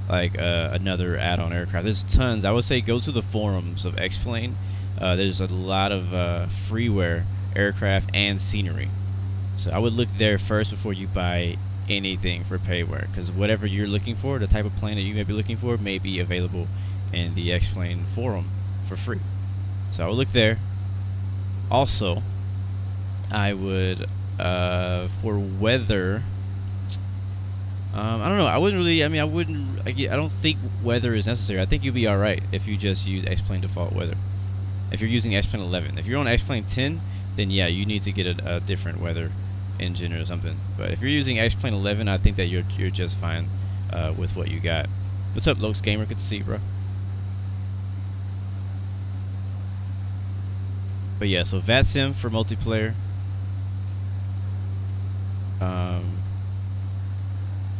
like another add-on aircraft. There's tons. I would say go to the forums of X-Plane. There's a lot of freeware aircraft and scenery, so I would look there first before you buy anything for payware, because whatever you're looking for, the type of plane that you may be looking for, may be available in the X-Plane forum for free. So I would look there. Also, I would, for weather, I don't know, I wouldn't really, I don't think weather is necessary. I think you'll be alright if you just use X-Plane default weather. If you're using X-Plane 11. If you're on X-Plane 10, then yeah, you need to get a different weather engine or something. But if you're using X-Plane 11, I think that you're just fine with what you got. What's up, Lokes Gamer? Good to see you, bro. But yeah, so VATSIM for multiplayer.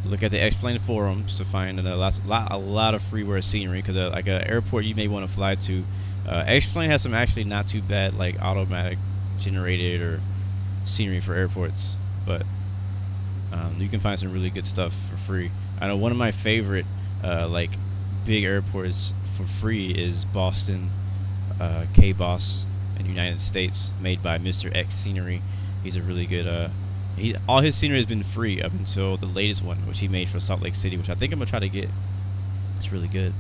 Look at the X-Plane forums to find a lot of freeware scenery, because like an airport you may want to fly to. X-Plane has some actually not too bad like automatic generated or scenery for airports, but you can find some really good stuff for free. I know one of my favorite like big airports for free is Boston K-Boss in the United States, made by Mr. X Scenery. He's a really good all his scenery has been free up until the latest one, which he made for Salt Lake City, which I think I'm gonna try to get. It's really good.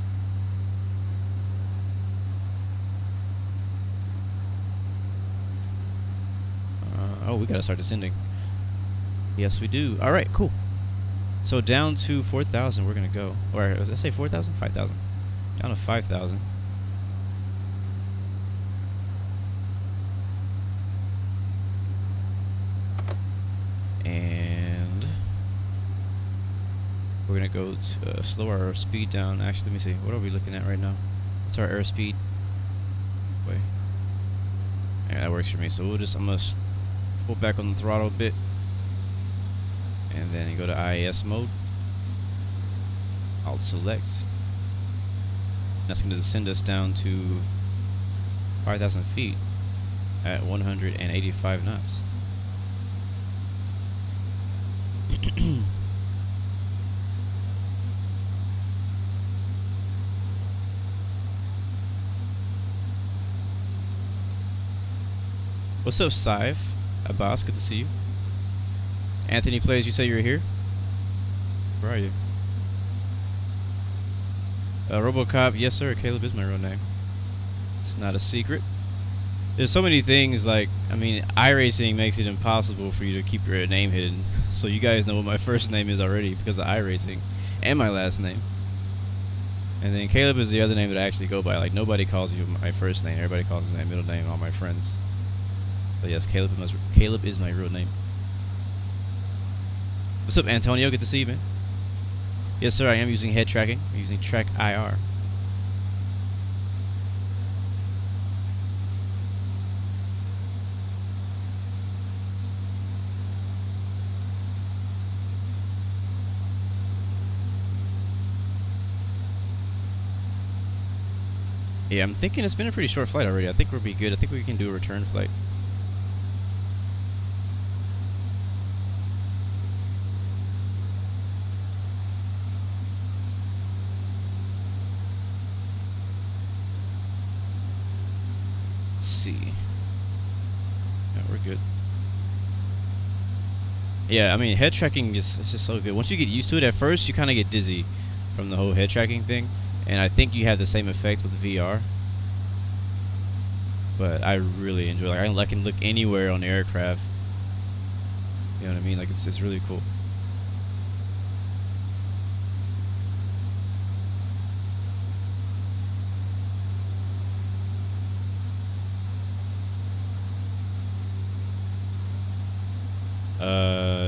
Oh, we gotta start descending. Yes, we do. All right, cool. So down to 4,000 we're gonna go. Or was I say 4,000? 5,000. Down to 5,000. And we're gonna go to slow our speed down. Actually, let me see. What are we looking at right now? What's our airspeed? Wait. Yeah, that works for me. So I'm gonna pull back on the throttle a bit, and then go to IAS mode. Alt select. That's gonna send us down to 5,000 feet at 185 knots. What's up, Saif? Abbas, good to see you. Anthony Plays, you say you're here? Where are you? Robocop, yes sir, Caleb is my real name. It's not a secret. There's so many things, like, I mean, iRacing makes it impossible for you to keep your name hidden. So you guys know what my first name is already because of iRacing, and my last name. And then Caleb is the other name that I actually go by. Like, nobody calls me my first name. Everybody calls me my middle name, all my friends. But yes, Caleb is my real name. What's up, Antonio? Good to see you, man. Yes, sir, I am using head tracking. I'm using Track IR. Yeah, I'm thinking it's been a pretty short flight already. I think we'll be good. I think we can do a return flight. Let's see. Yeah, we're good. Yeah, I mean, head tracking it's just so good. Once you get used to it, at first you kind of get dizzy from the whole head tracking thing. And I think you have the same effect with VR. But I really enjoy it. Like, I can look anywhere on the aircraft. You know what I mean? Like, it's really cool.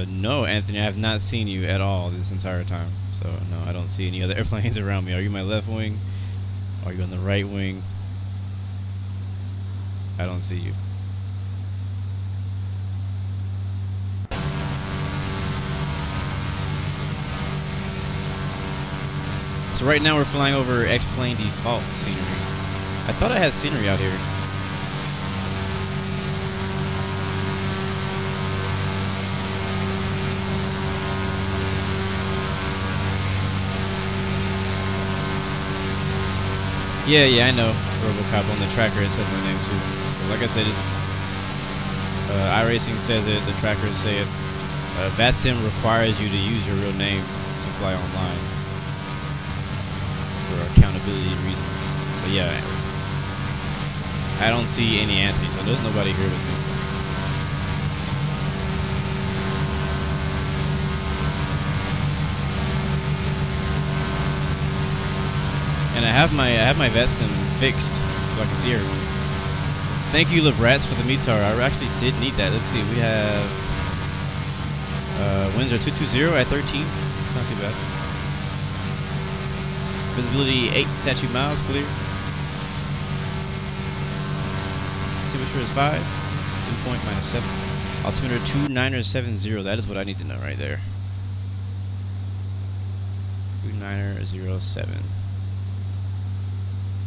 No, Anthony, I have not seen you at all this entire time. So, no, I don't see any other airplanes around me. Are you my left wing? Are you on the right wing? I don't see you. So right now we're flying over X-Plane default scenery. I thought I had scenery out here. Yeah, I know. Robocop on the tracker, it says my name too. But like I said, it's iRacing says it, the trackers say it. VATSIM requires you to use your real name to fly online for accountability reasons. So yeah, I don't see any Anthony, so there's nobody here with me. And I have my VATSIM fixed so I can see everyone. Thank you, Lebrats, for the METAR. I actually did need that. Let's see, we have winds are 220 at 13. It's not too bad. Visibility 8 statute miles clear. Temperature is 5. Dew point -7. Altimeter 2970. That is what I need to know right there. 2907.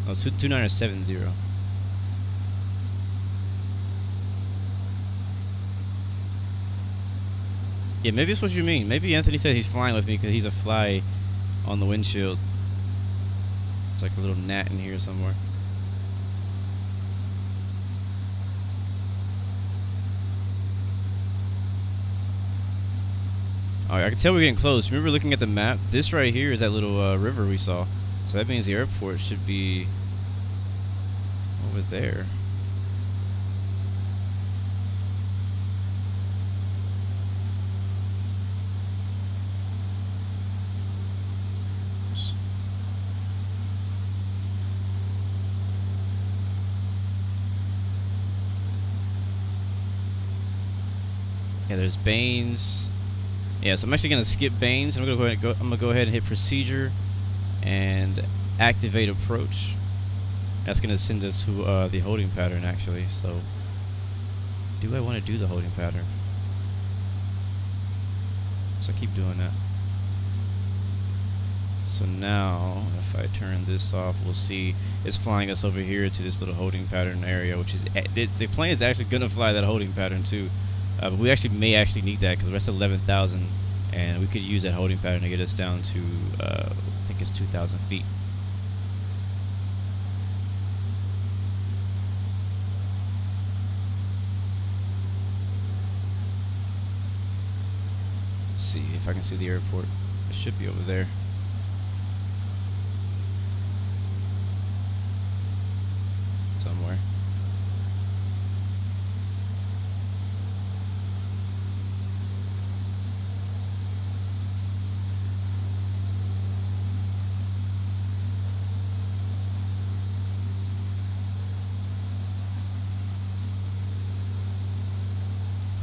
Oh, 2970. Yeah, maybe it's what you mean. Maybe Anthony said he's flying with me because he's a fly on the windshield. There's like a little gnat in here somewhere. Alright, I can tell we're getting close. Remember looking at the map? This right here is that little river we saw. So that means the airport should be over there. Yeah, there's Baines. Yeah, so I'm actually gonna skip Baines, and I'm gonna go ahead and hit procedure and activate approach. That's gonna send us to the holding pattern actually. So, do I want to do the holding pattern? So I keep doing that. So now, if I turn this off, we'll see it's flying us over here to this little holding pattern area, which is the plane is actually gonna fly that holding pattern too. But we may actually need that because we're at 11,000, and we could use that holding pattern to get us down to I think it's 2,000 feet. Let's see if I can see the airport. It should be over there. Somewhere.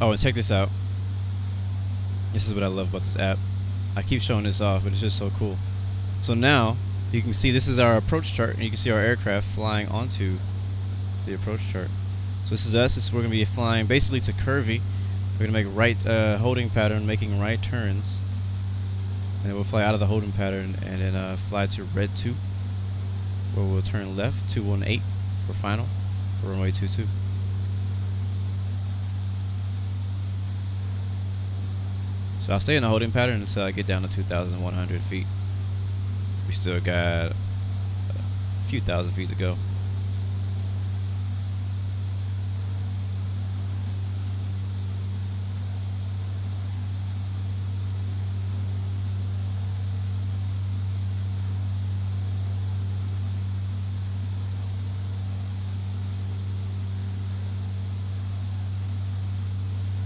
Oh, and check this out. This is what I love about this app. I keep showing this off, but it's just so cool. So now you can see this is our approach chart, and you can see our aircraft flying onto the approach chart. So this is us. We're going to be flying basically to curvy. We're going to make right holding pattern, making right turns, and then we'll fly out of the holding pattern and then fly to red 2, where we'll turn left 218 for final for runway 22. So I'll stay in the holding pattern until I get down to 2,100 feet. We still got a few thousand feet to go.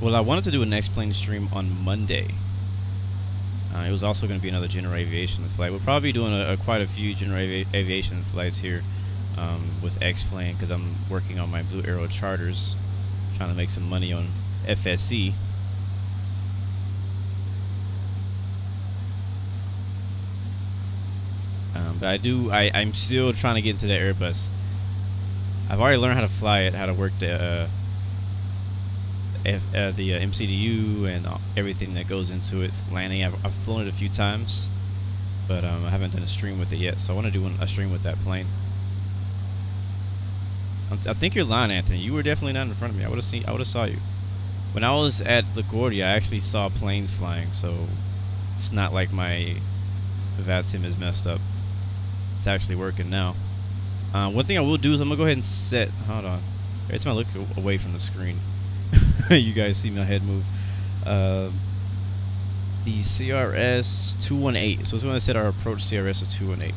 Well, I wanted to do a next plane stream on Monday. It was also going to be another general aviation flight. We'll probably be doing quite a few general aviation flights here with X-Plane because I'm working on my Blue Arrow charters, trying to make some money on FSC. But I'm still trying to get into the Airbus. I've already learned how to fly it, how to work the MCDU and everything that goes into it. Landing, I've flown it a few times, but I haven't done a stream with it yet. So I want to do a stream with that plane. I think you're lying, Anthony. You were definitely not in front of me. I would have saw you. When I was at LaGuardia, I actually saw planes flying. So it's not like my VATSIM is messed up. It's actually working now. One thing I will do is I'm gonna go ahead and set. Hold on. Every time I look away from the screen, you guys see my head move. The CRS 218. So it's going to set our approach CRS to 218.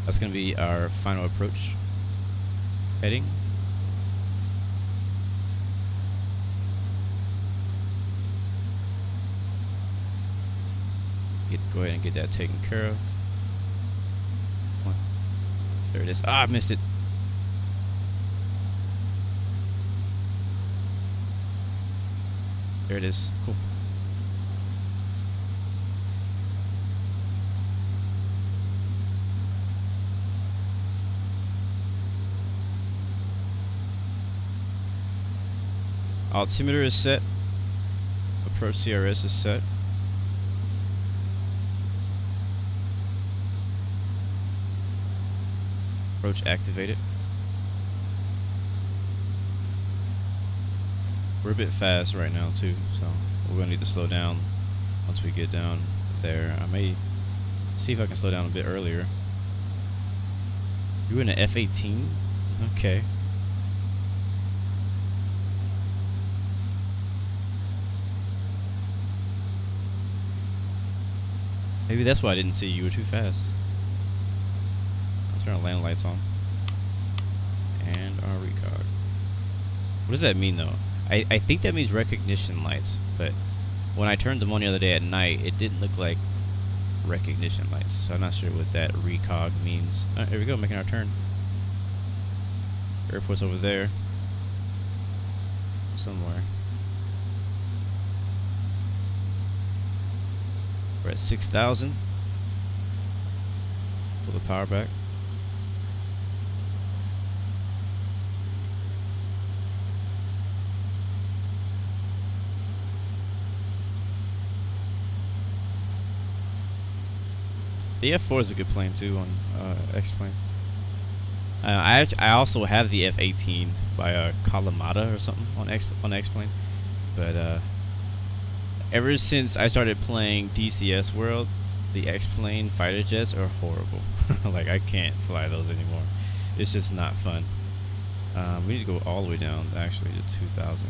That's going to be our final approach heading. Go ahead and get that taken care of. There it is. Ah, I missed it. There it is. Cool. Altimeter is set. Approach CRS is set. Approach activated. We're a bit fast right now too, so we're gonna need to slow down once we get down there. I may see if I can slow down a bit earlier. You were in an F-18? Okay. Maybe that's why I didn't see you. You were too fast. I'll turn our land lights on. And our recog. What does that mean though? I think that means recognition lights, but when I turned them on the other day at night, it didn't look like recognition lights. So I'm not sure what that recog means. Here we go, making our turn. Airport's over there. Somewhere. We're at 6,000. Pull the power back. The F4 is a good plane too on X-Plane. I also have the F-18 by Kalamata or something on X-Plane, but ever since I started playing DCS World, the X-Plane fighter jets are horrible. Like, I can't fly those anymore. It's just not fun. We need to go all the way down actually to 2,000.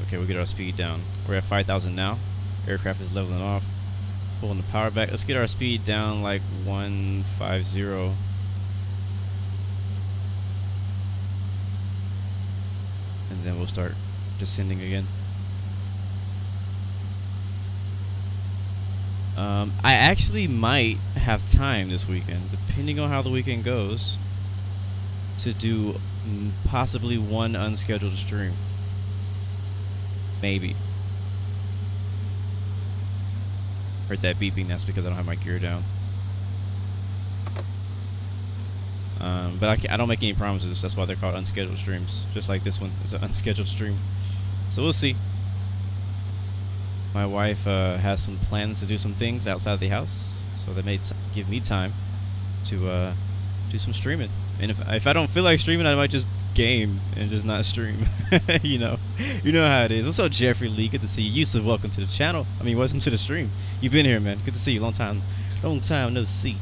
Okay, we'll get our speed down. We're at 5,000 now. Aircraft is leveling off. Pulling the power back. Let's get our speed down like 150. And then we'll start descending again. I actually might have time this weekend, depending on how the weekend goes, to do possibly one unscheduled stream. Maybe. Heard that beeping, that's because I don't have my gear down. But I don't make any promises, that's why they're called unscheduled streams. Just like this one is an unscheduled stream. So we'll see. My wife has some plans to do some things outside the house, so that may give me time to do some streaming. And if I don't feel like streaming, I might just game and just not stream. you know how it is. What's up, Jeffrey Lee? Good to see you. Yusuf, welcome to the channel. I mean, welcome to the stream. You've been here, man. Good to see you. Long time no see.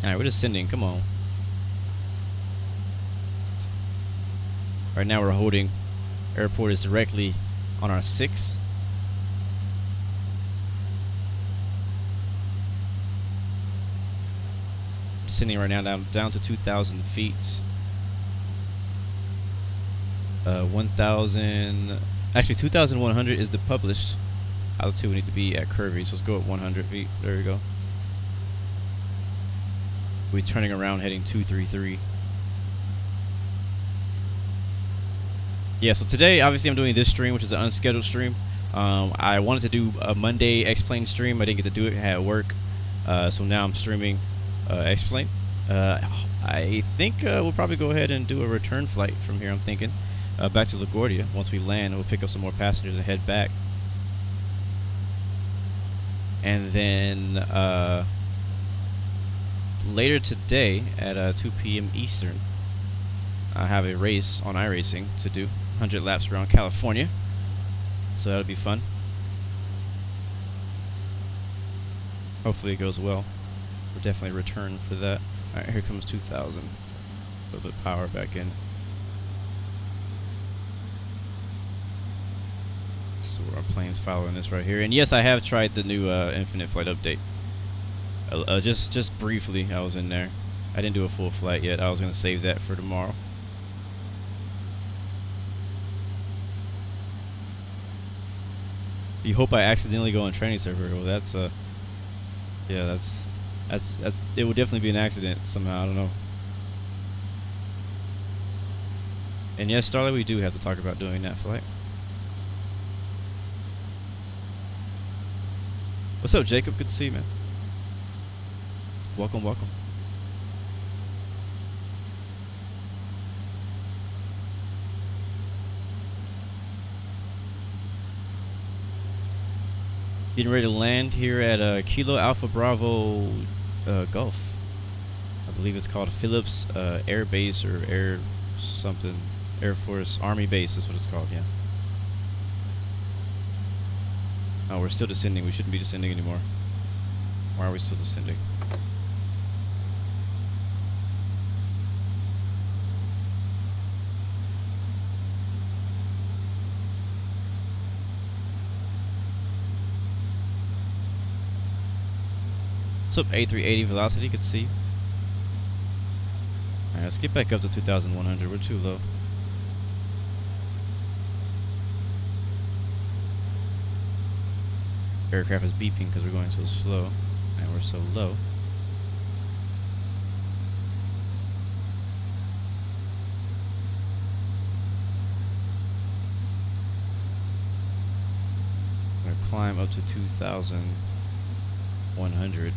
All right, we're descending. Come on. Right now we're holding. Airport is directly on our 6. Descending right now down to 2,000 feet. 1,000. Actually, 2,100 is the published altitude we need to be at Curvy. So let's go at 100 feet. There we go. We're turning around, heading 233. Yeah. So today, obviously, I'm doing this stream, which is an unscheduled stream. I wanted to do a Monday X-Plane stream. I didn't get to do it. I had work. So now I'm streaming X-Plane. I think we'll probably go ahead and do a return flight from here, I'm thinking. Back to LaGuardia. Once we land, we'll pick up some more passengers and head back. And then later today at 2 p.m. Eastern, I have a race on iRacing to do. 100 laps around California. So that'll be fun. Hopefully it goes well. We'll definitely return for that. Alright, here comes 2,000. A little bit of power back in. So our plane's following this right here. And yes, I have tried the new Infinite Flight update. Just briefly, I was in there. I didn't do a full flight yet. I was going to save that for tomorrow. Do you hope I accidentally go on training server? Well, that's yeah, that's it would definitely be an accident somehow. I don't know. And yes, Starlight, we do have to talk about doing that flight. What's up, Jacob? Good to see you, man. Welcome, welcome. Getting ready to land here at Kilo Alpha Bravo Gulf. I believe it's called Phillips Air Base or Air something. Air Force Army Base is what it's called, yeah. Oh, we're still descending. We shouldn't be descending anymore. Why are we still descending? What's up, A380 Velocity? Good to see you. Alright, let's get back up to 2,100. We're too low. Aircraft is beeping because we're going so slow and we're so low. Gonna climb up to 2,100.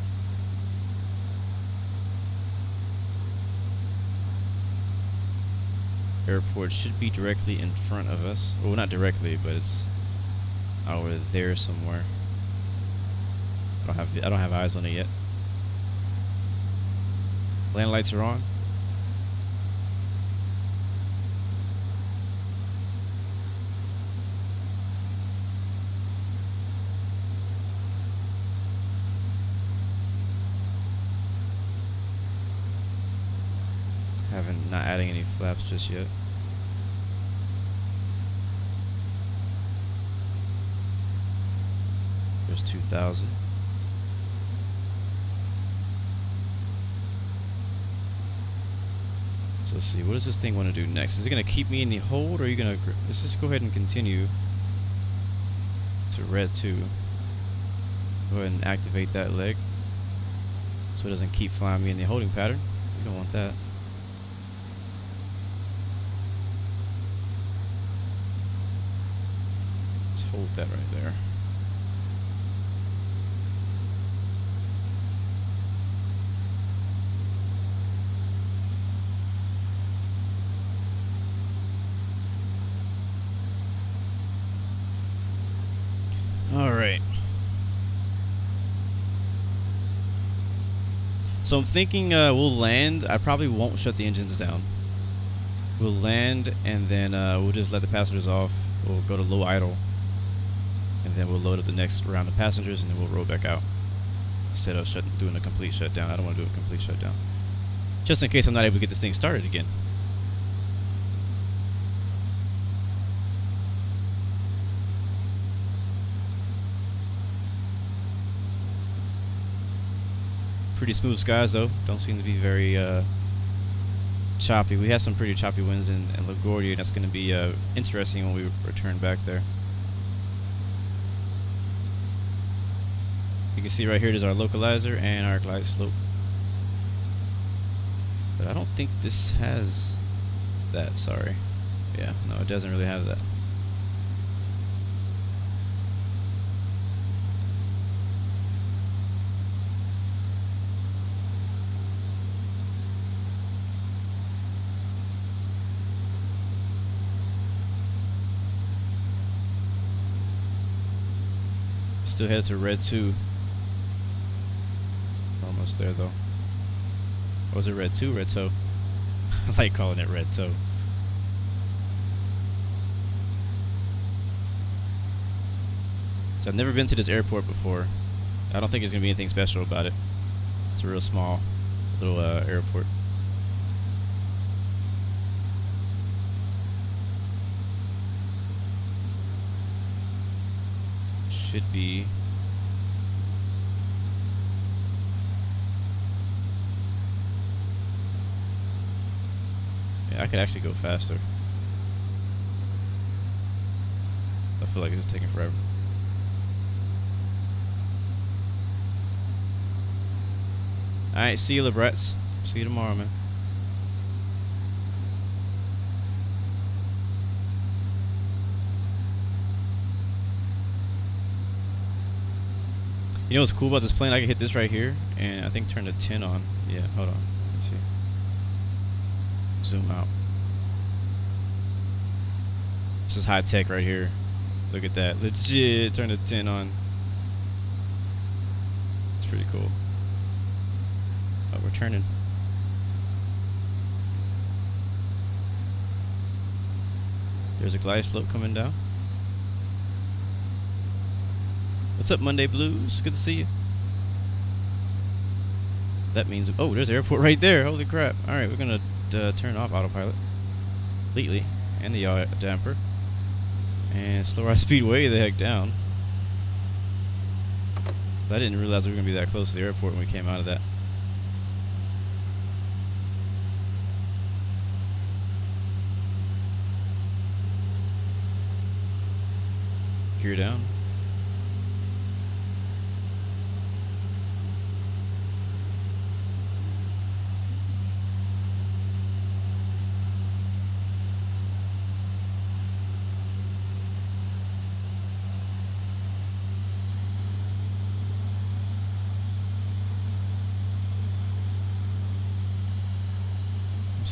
Airport should be directly in front of us. Well, not directly, but it's over there somewhere. I don't have eyes on it yet. Land lights are on. Not adding any flaps just yet. There's 2,000. So let's see, what does this thing want to do next? Is it going to keep me in the hold, or are you going to... Let's just go ahead and continue to red 2. Go ahead and activate that leg so it doesn't keep flying me in the holding pattern. You don't want that. Let's hold that right there. Alright. So I'm thinking we'll land. I probably won't shut the engines down. We'll land and then we'll just let the passengers off. We'll go to low idle. And then we'll load up the next round of passengers and then we'll roll back out. Instead of doing a complete shutdown. I don't want to do a complete shutdown. Just in case I'm not able to get this thing started again. Pretty smooth skies though. Don't seem to be very choppy. We had some pretty choppy winds in LaGuardia, and that's going to be interesting when we return back there. You can see right here, there's our localizer and our glide slope. But I don't think this has that, sorry. Yeah, no, it doesn't really have that. Still headed to red 2. Almost there though. Or was it red 2? Red toe. I like calling it red toe. So I've never been to this airport before. I don't think there's gonna be anything special about it. It's a real small little airport. Should be I could actually go faster. I feel like this is taking forever. Alright, see you, Lebrets. See you tomorrow, man. You know what's cool about this plane? I can hit this right here, and I think turn the 10 on. Yeah, hold on. Let me see. Zoom out. This is high tech right here. Look at that. Legit. Turn the 10 on. It's pretty cool. Oh, we're turning. There's a glide slope coming down. What's up, Monday Blues? Good to see you. That means... Oh, there's the airport right there. Holy crap. Alright, we're going to turn off autopilot completely. And the yaw damper. And slow our speed way the heck down. I didn't realize we were going to be that close to the airport when we came out of that. Gear down.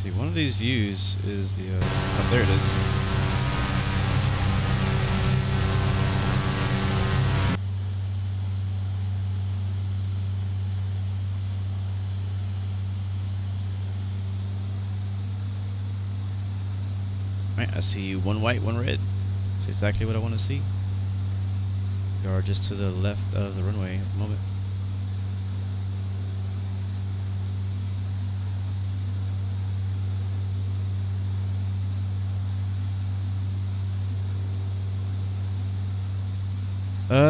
See, one of these views is the. Oh, there it is. Alright, I see one white, one red. That's exactly what I want to see. We are just to the left of the runway at the moment.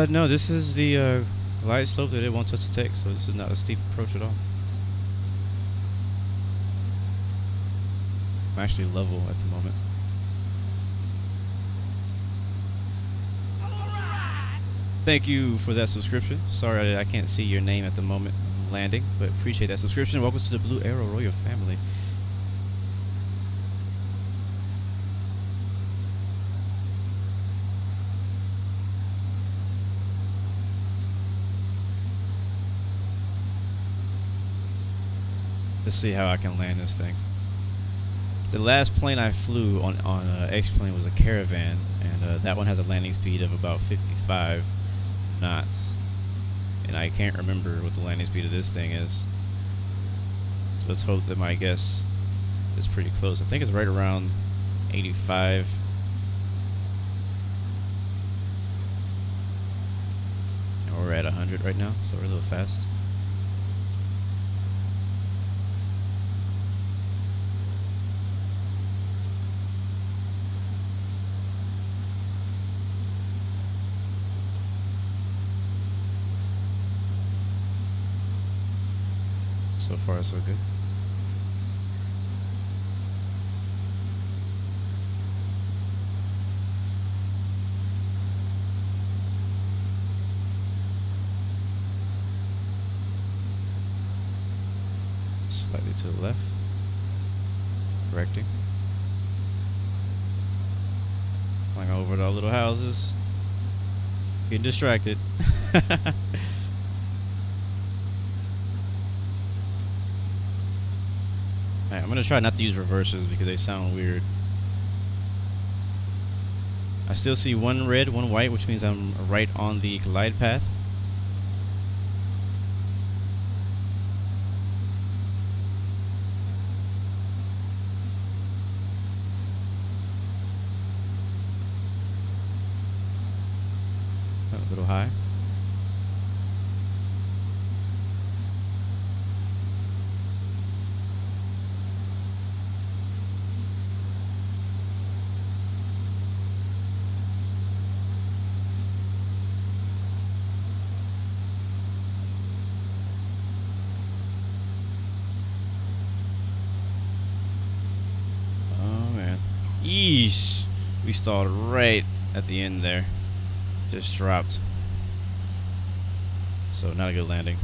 No, this is the glide slope that it wants us to take, so this is not a steep approach at all. I'm actually level at the moment. Thank you for that subscription. Sorry I can't see your name at the moment landing, but appreciate that subscription. Welcome to the Blue Arrow Royal family. Let's see how I can land this thing. The last plane I flew on X-Plane was a Caravan, and that one has a landing speed of about 55 knots. And I can't remember what the landing speed of this thing is. Let's hope that my guess is pretty close. I think it's right around 85. And we're at 100 right now, so we're a little fast. So far, so good. Slightly to the left. Correcting. Flying over the little houses. Getting distracted. Alright, I'm gonna try not to use reverses because they sound weird. I still see one red, one white, which means I'm right on the glide path. A little high. Yeesh. We stalled right at the end there. Just dropped. So not a good landing.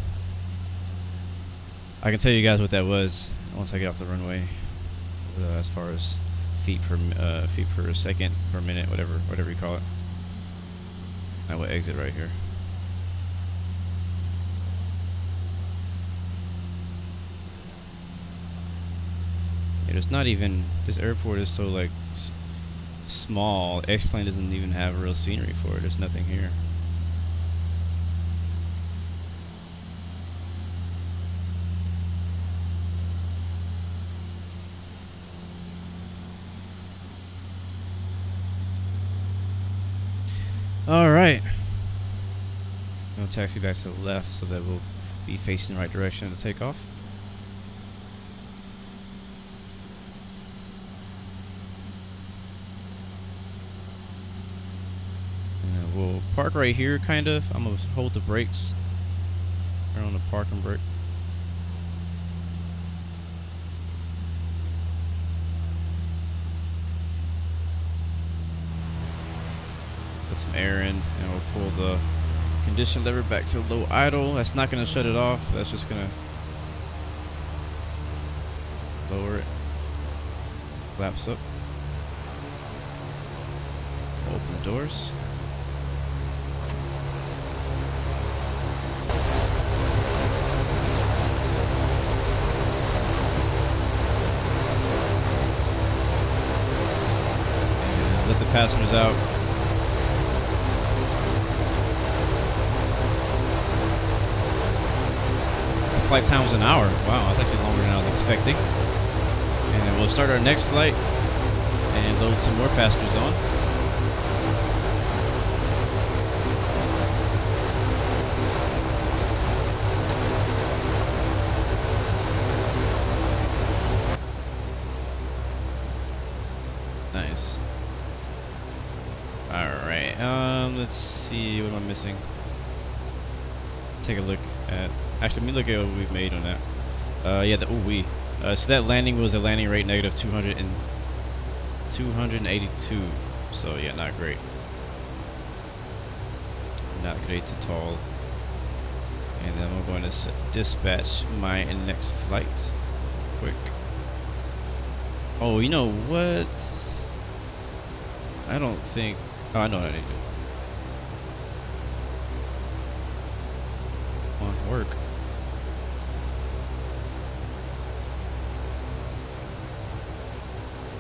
I can tell you guys what that was once I get off the runway. As far as feet per second, per minute, whatever you call it. I will exit right here. It's not even, this airport is so like small. X-Plane doesn't even have real scenery for it. There's nothing here. All right. We'll taxi back to the left so that we'll be facing the right direction to take off. We'll park right here, kind of. I'm gonna hold the brakes. Turn on the parking brake. Put some air in, and we'll pull the condition lever back to low idle. That's not gonna shut it off. That's just gonna lower it. Flaps up. Open the doors. passengers out. Flight time was an hour. Wow, that's actually longer than I was expecting. And we'll start our next flight and load some more passengers on. Nice. Alright, let's see, what am I missing? Take a look at, actually let me look at what we've made on that. Yeah, so that landing was a landing rate negative 282. So yeah, not great. Not great at all. And then we're going to dispatch my next flight. Quick. Oh, you know what? I don't think. Oh, I know what I need to do. Come on, work.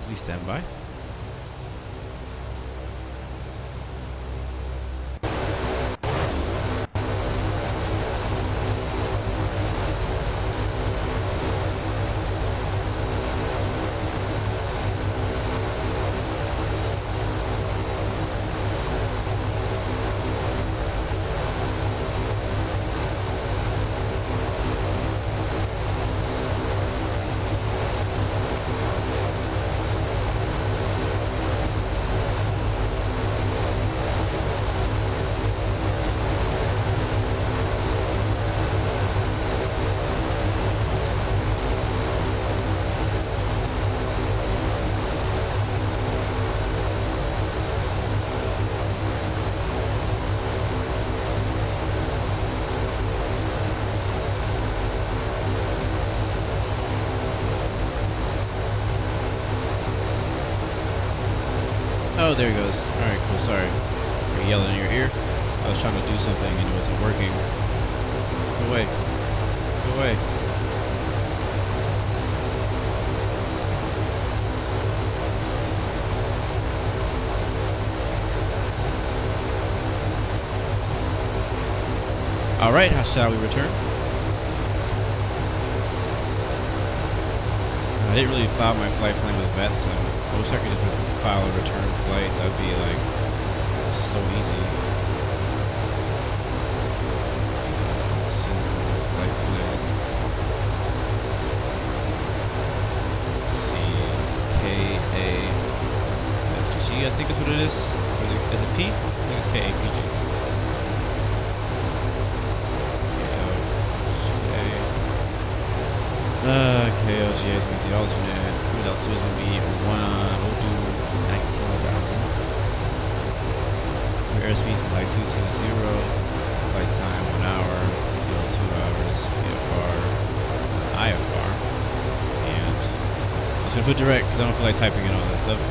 Please stand by. Oh, there he goes. Alright, cool. Sorry. You're yelling in your ear. I was trying to do something and it wasn't working. Go away. Go away. Alright, how shall we return? I didn't really file my flight plan with that, so I wish I could just file a return flight. That'd be like so easy. Send flight plan. Let's see, KAFG, I think is what it is. Or is it P? I think it's KAPG. KLG is going to be the alternate. Cruise altitude is going to be 19,000. Your airspeed is like 220. Flight time 1 hour. Fuel 2 hours. VFR, IFR. And I'm just going to put direct because I don't feel like typing in all that stuff.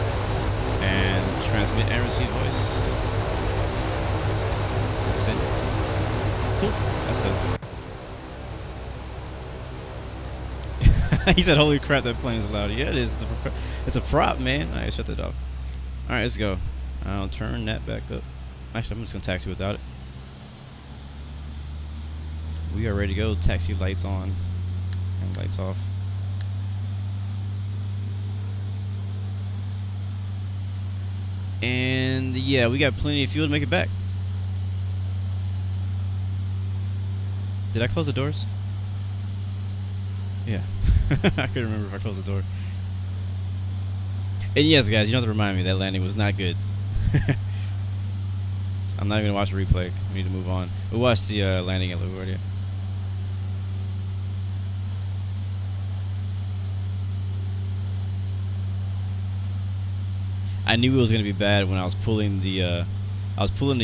And transmit and receive voice. Send. Cool. That's done. He said, "Holy crap, that plane is loud." Yeah, it is. It's a prop, man. All right, shut that off. All right, let's go. I'll turn that back up. Actually, I'm just gonna taxi without it. We are ready to go. Taxi lights on and lights off. And yeah, we got plenty of fuel to make it back. Did I close the doors? Yeah. I couldn't remember if I closed the door. And yes, guys, you don't have to remind me that landing was not good. I'm not even gonna watch a replay. We need to move on. We'll watch the landing at LaGuardia. I knew it was gonna be bad when I was pulling the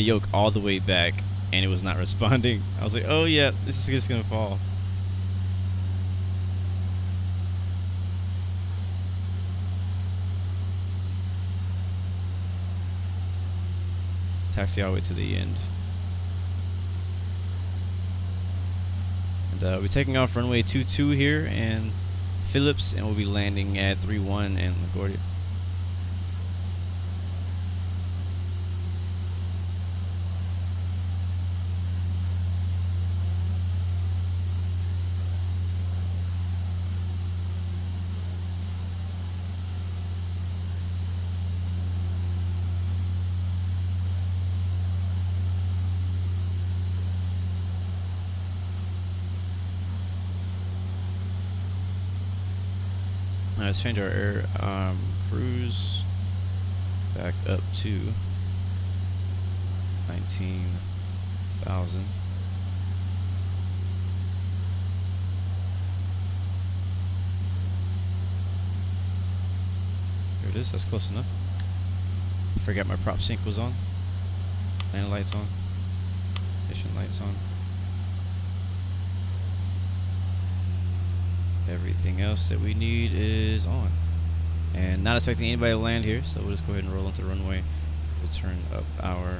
yoke all the way back and it was not responding. I was like, oh yeah, this is just gonna fall. Taxi all the way to the end. And we're taking off runway 22 here and Phillips, and we'll be landing at 31 and LaGuardia. Let's change our air cruise back up to 19,000. There it is. That's close enough. I forgot my prop sync was on. Landing lights on. Mission lights on. Everything else that we need is on. And not expecting anybody to land here, so we'll just go ahead and roll into the runway. We'll turn up our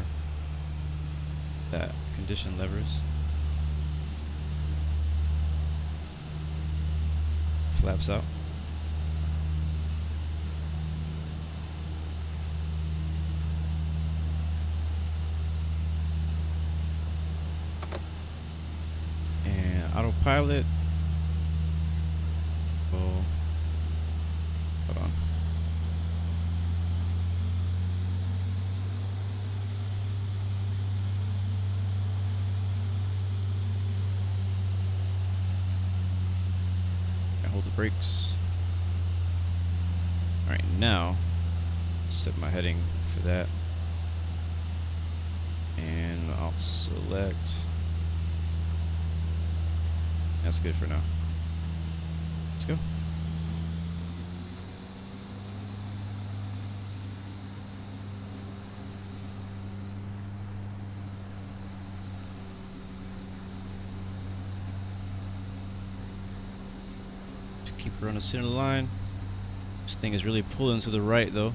condition levers. Flaps out. And autopilot. Hold on. Hold the brakes. Alright, now set my heading for that. And I'll select. That's good for now. Let's go. Keep her on the center line. This thing is really pulling to the right though.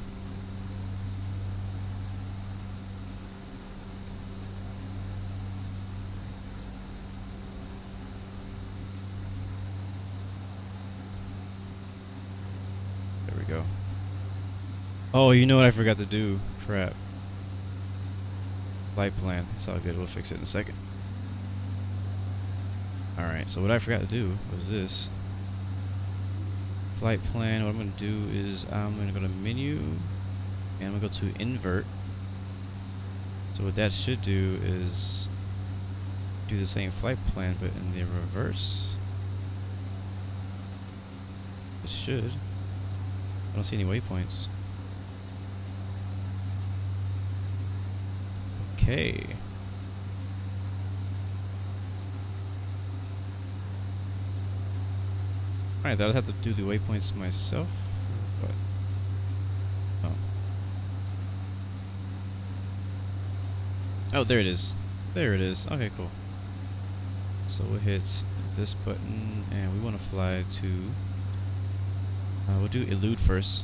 There we go. Oh, you know what I forgot to do? Crap. Flight plan. It's all good. We'll fix it in a second. Alright, so what I forgot to do was this. Flight plan, what I'm going to do is I'm going to go to menu and I'm going to go to invert. So what that should do is do the same flight plan but in the reverse. It should. I don't see any waypoints. Okay. Alright, I'll have to do the waypoints myself. But oh, there it is. There it is. Okay, cool. So we'll hit this button and we want to fly to we'll do elude first.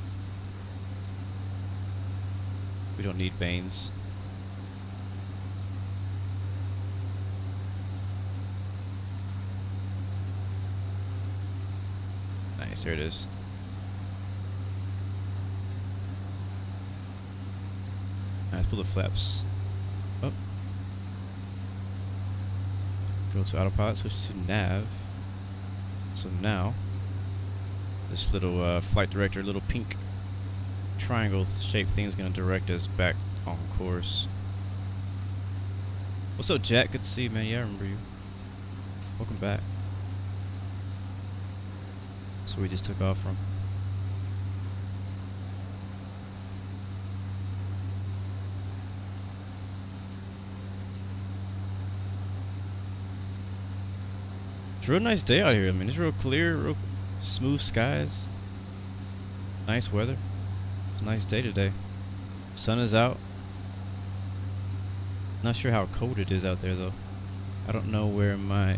We don't need Banes. Nice, there it is. Let's pull the flaps up. Go to autopilot, switch to nav. So now, this little flight director, little pink triangle shaped thing is going to direct us back on course. What's up, Jack? Good to see you, man. Yeah, I remember you. Welcome back. That's where we just took off from. It's a real nice day out here. I mean, it's real clear, real smooth skies. Nice weather. It's a nice day today. Sun is out. Not sure how cold it is out there though. I don't know where my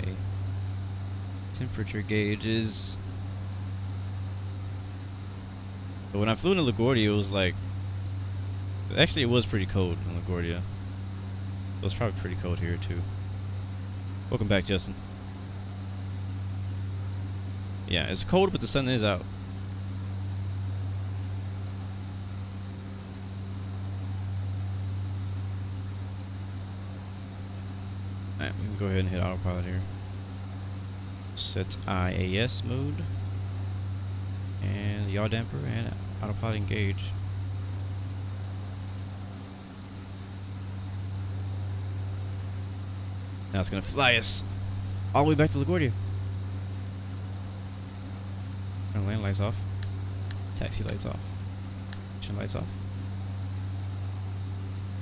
temperature gauge is. But when I flew into LaGuardia, it was like, actually it was pretty cold in LaGuardia. It was probably pretty cold here too. Welcome back, Justin. Yeah, it's cold, but the sun is out. Alright, we can go ahead and hit autopilot here. Set IAS mode. And yaw damper and autopilot engage. Now it's gonna fly us all the way back to LaGuardia. Turn land lights off. Taxi lights off. Engine lights off.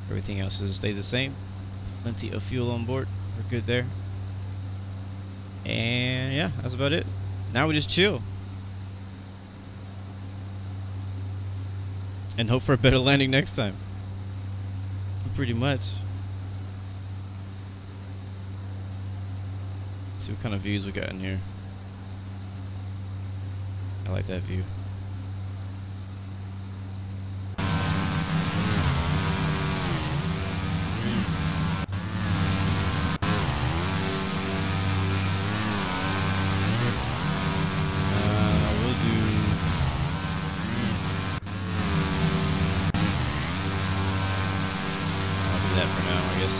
Everything else stays the same. Plenty of fuel on board. We're good there. And yeah, that's about it. Now we just chill. And hope for a better landing next time. Pretty much. Let's see what kind of views we got in here. I like that view. For now, I guess.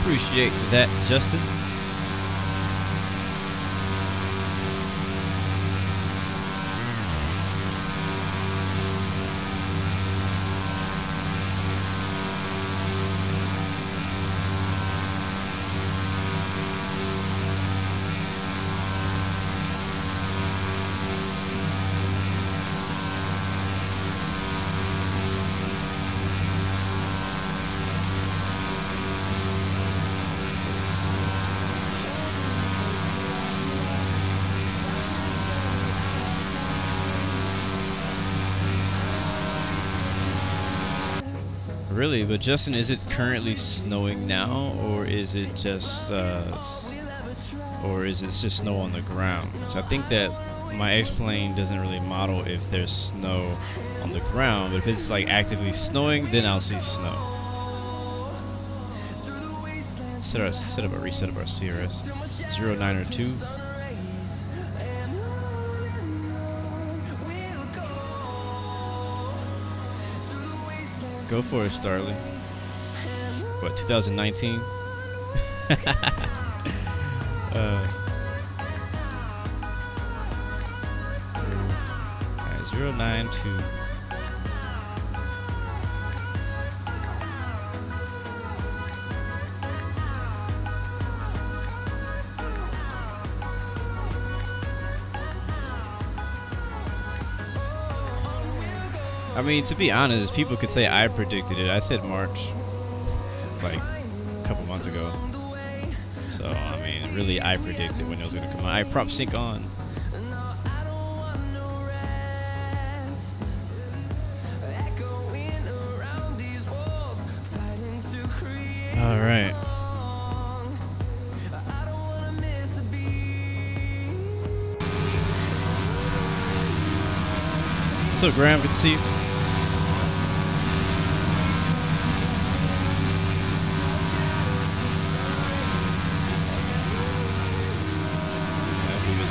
Appreciate that, Justin. Really, but Justin, is it currently snowing now, or is it just snow on the ground? So I think that my X-Plane doesn't really model if there's snow on the ground, but if it's like actively snowing, then I'll see snow. Reset of our CRS 09 or 2. Go for it, Starling. What, 2019? Alright, 092. I mean, to be honest, people could say I predicted it. I said March, like, a couple months ago. So, I mean, really, I predicted when it was going to come out. I prop sync on. All right. What's up, Graham? Good to see you.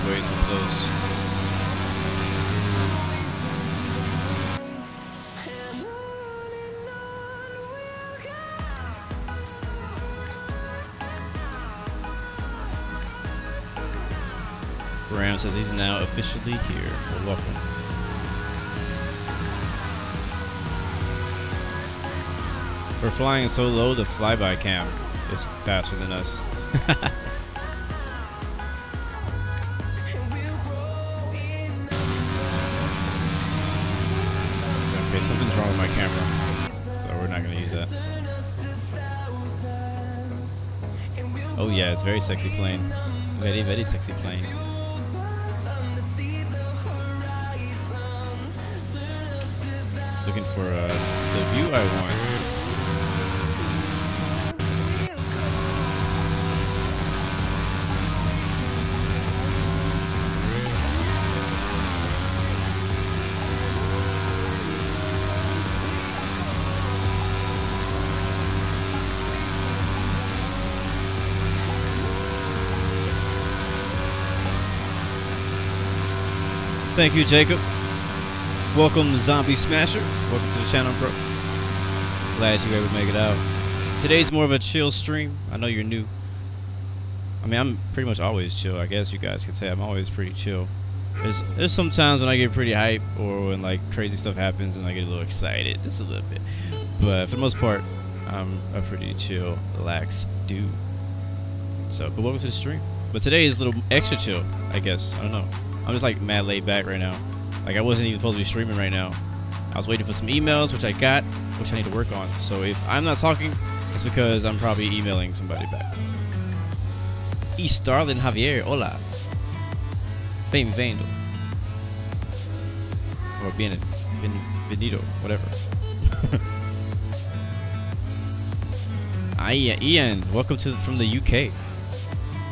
Way too close. Graham says he's now officially here. Well, welcome. We're flying so low, the flyby cam is faster than us. Something's wrong with my camera, so we're not going to use that. Oh yeah, it's very sexy plane. Very, very sexy plane. Looking for the view I want. Thank you, Jacob. Welcome, Zombie Smasher. Welcome to the channel, bro. Glad you were able to make it out. Today's more of a chill stream. I know you're new. I mean, I'm pretty much always chill. I guess you guys could say I'm always pretty chill. There's some times when I get pretty hype or when like crazy stuff happens and I get a little excited, just a little bit. But for the most part, I'm a pretty chill, relaxed dude. So, but welcome to the stream. But today is a little extra chill, I guess. I don't know. I'm just like mad laid back right now. Like I wasn't even supposed to be streaming right now. I was waiting for some emails, which I got, which I need to work on. So if I'm not talking, it's because I'm probably emailing somebody back. E Starlin Javier, hola. Bem-vindo. Or bienvenido, whatever. Ian, welcome from the UK.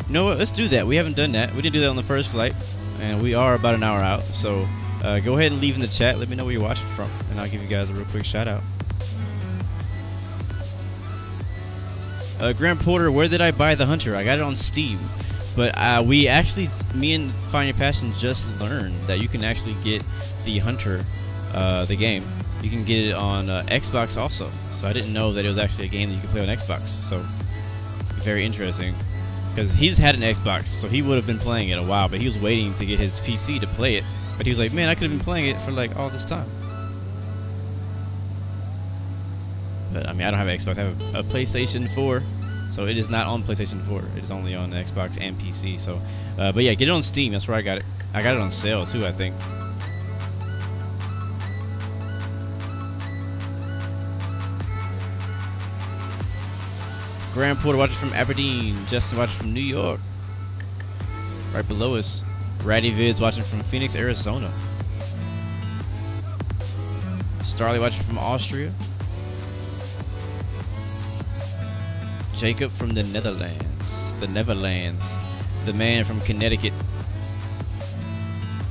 You know what? Let's do that. We haven't done that. We didn't do that on the first flight, and we are about an hour out. So go ahead and leave in the chat. Let me know where you're watching from, and I'll give you guys a real quick shout out. Grant Porter, where did I buy the Hunter? I got it on Steam. But we actually, me and Find Your Passion just learned that you can actually get the Hunter, the game. You can get it on Xbox also. So I didn't know that it was actually a game that you can play on Xbox. So very interesting. Because he's had an Xbox, so he would have been playing it a while. But he was waiting to get his PC to play it. But he was like, man, I could have been playing it for like all this time. But I mean, I don't have an Xbox. I have a PlayStation 4. So it is not on PlayStation 4. It is only on Xbox and PC. So, but yeah, get it on Steam. That's where I got it. I got it on sale too, I think. Graham Porter watches from Aberdeen. Justin watches from New York. Right below us. Ratty Vids watching from Phoenix, Arizona. Starley watching from Austria. Jacob from the Netherlands. The man from Connecticut.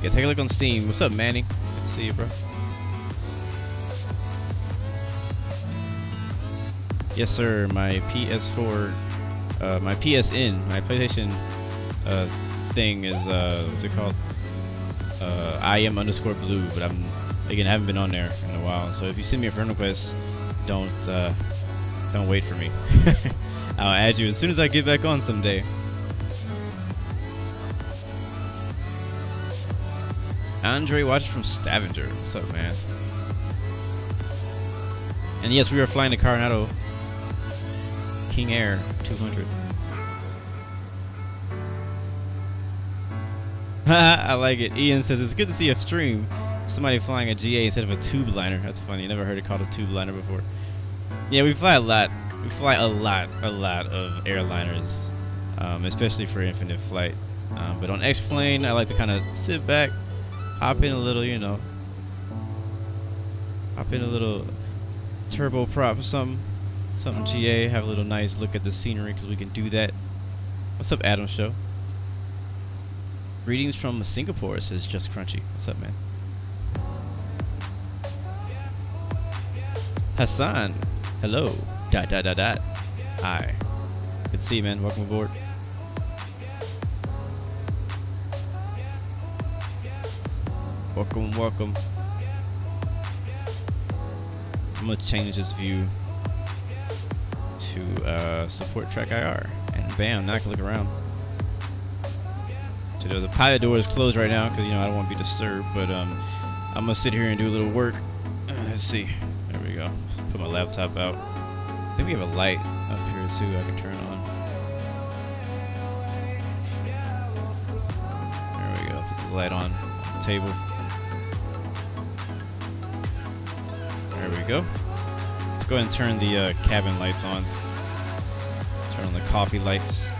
Yeah, take a look on Steam. What's up, Manny? Good to see you, bro. Yes, sir. My PS4, my PSN, my PlayStation thing is what's it called? IM_blue. But I haven't been on there in a while. So if you send me a friend request, don't wait for me. I'll add you as soon as I get back on someday. Andre watching from Stavanger. What's up, man? And yes, we are flying to Coronado. King Air 200. I like it. Ian says it's good to see a stream. Somebody flying a GA instead of a tube liner. That's funny. Never heard it called a tube liner before. Yeah, we fly a lot. We fly a lot of airliners, especially for infinite flight. But on X-Plane, I like to kind of sit back, hop in a little, you know, hop in a little turboprop or something GA, have a little nice look at the scenery because we can do that. What's up, Adam Show? Greetings from Singapore, says Just Crunchy. What's up, man? Hassan, hello. ... Hi. Good to see you, man. Welcome aboard. Welcome. I'm gonna change this view to support track IR, and bam, now I can look around. So the pilot door is closed right now because, you know, I don't want to be disturbed. But I'm gonna sit here and do a little work. Let's see. There we go. Put my laptop out. I think we have a light up here too I can turn on. There we go. Put the light on the table. There we go. Let's go ahead and turn the cabin lights on. Turn on the coffee lights.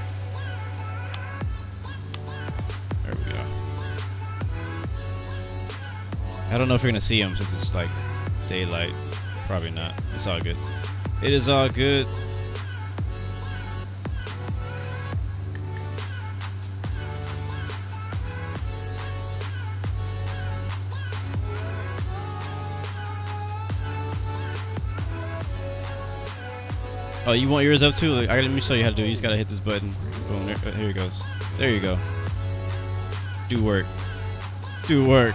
There we go. I don't know if you're gonna see them since it's like daylight. Probably not. It's all good. It is all good. Oh, you want yours up too? Like, let me show you how to do it. You just gotta hit this button. Boom, here it goes. There you go. Do work. do work.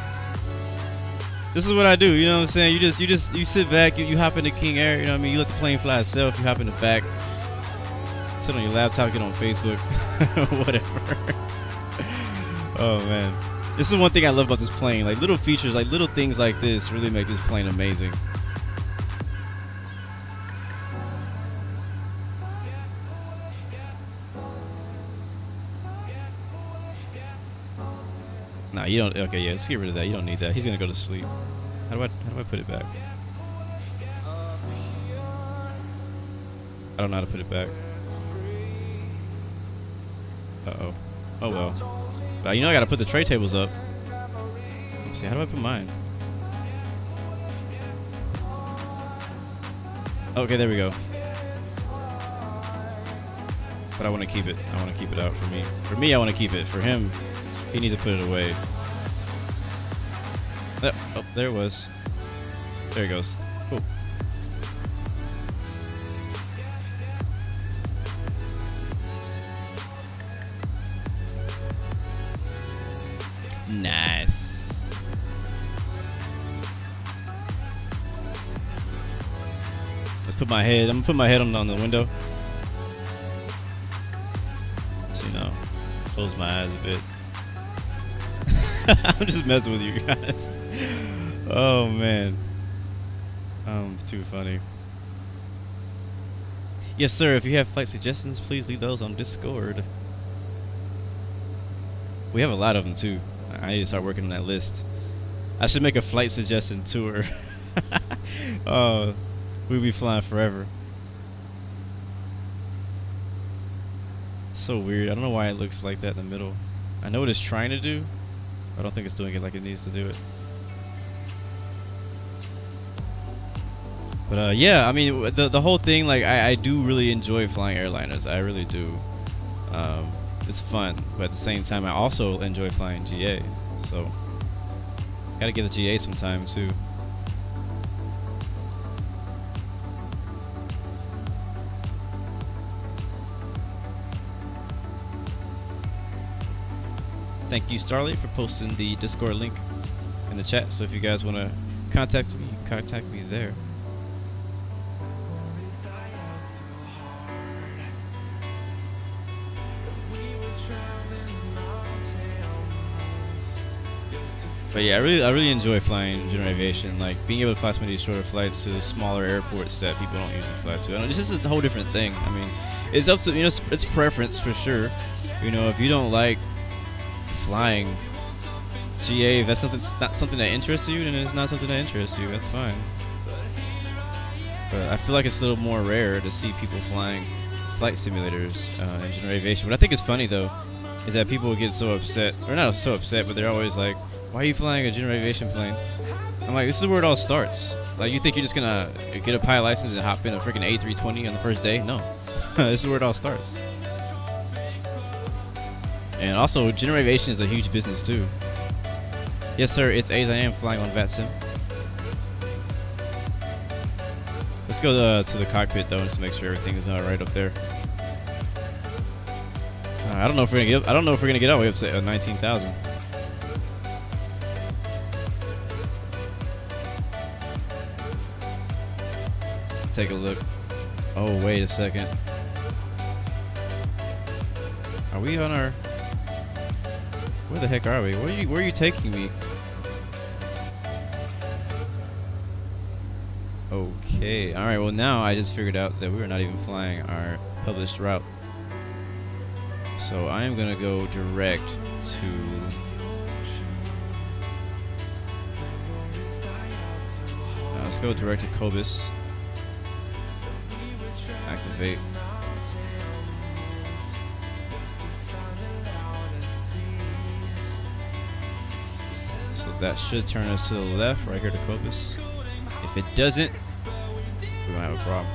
This is what I do, you know what I'm saying? You sit back, you hop into King Air, you know what I mean? You let the plane fly itself, you hop in the back, sit on your laptop, get on Facebook, whatever. Oh man. This is one thing I love about this plane. Like little features, like little things like this really make this plane amazing. Nah, you don't. Okay, yeah, let's get rid of that. You don't need that. He's gonna go to sleep. How do I put it back? I don't know how to put it back. Uh-oh. Oh well. You know I gotta put the tray tables up. Let me see, how do I put mine? Okay, there we go. But I want to keep it. I want to keep it out for me. For me, I want to keep it. For him, he needs to put it away. Oh, there it was. There it goes. Cool. Nice. Let's put my head. I'm gonna put my head on the window. So, you know, close my eyes a bit. I'm just messing with you guys. Oh man. Too funny. Yes, sir. If you have flight suggestions, please leave those on Discord. We have a lot of them too. I need to start working on that list. I should make a flight suggestion tour. Oh, we'll be flying forever. It's so weird. I don't know why it looks like that in the middle. I know what it's trying to do. I don't think it's doing it like it needs to do it. But yeah, I mean the whole thing, like I do really enjoy flying airliners. I really do. It's fun, but at the same time I also enjoy flying GA. So gotta give the GA some time too. Thank you, Starlight, for posting the Discord link in the chat. So if you guys want to contact me, contact me there. But yeah, I really enjoy flying general aviation. Like being able to fly some of these shorter flights to the smaller airports that people don't usually fly to. I know this is a whole different thing. I mean, it's up to, you know, it's preference for sure. You know, if you don't like flying GA, if that's not something that interests you, then it's not something that interests you. That's fine. But I feel like it's a little more rare to see people flying flight simulators in general aviation. What I think is funny though is that people get so upset, or not so upset, but they're always like, "Why are you flying a general aviation plane?" I'm like, this is where it all starts. Like, you think you're just gonna get a pilot license and hop in a freaking A320 on the first day? No, this is where it all starts. And also, general aviation is a huge business too. Yes, sir. It's A's. I am flying on VATSIM. Let's go to the cockpit though, just to make sure everything is all right up there. I don't know if we're gonna get up. I don't know if we're gonna get all the way up to 19,000. Take a look. Oh, wait a second. Are we on our? Where the heck are we? Where are you taking me? Okay. All right. Well, now I just figured out that we were not even flying our published route. So I am gonna go direct to. Let's go direct to Cobus. Activate. So that should turn us to the left, right here to Cobus. If it doesn't, we're gonna have a problem.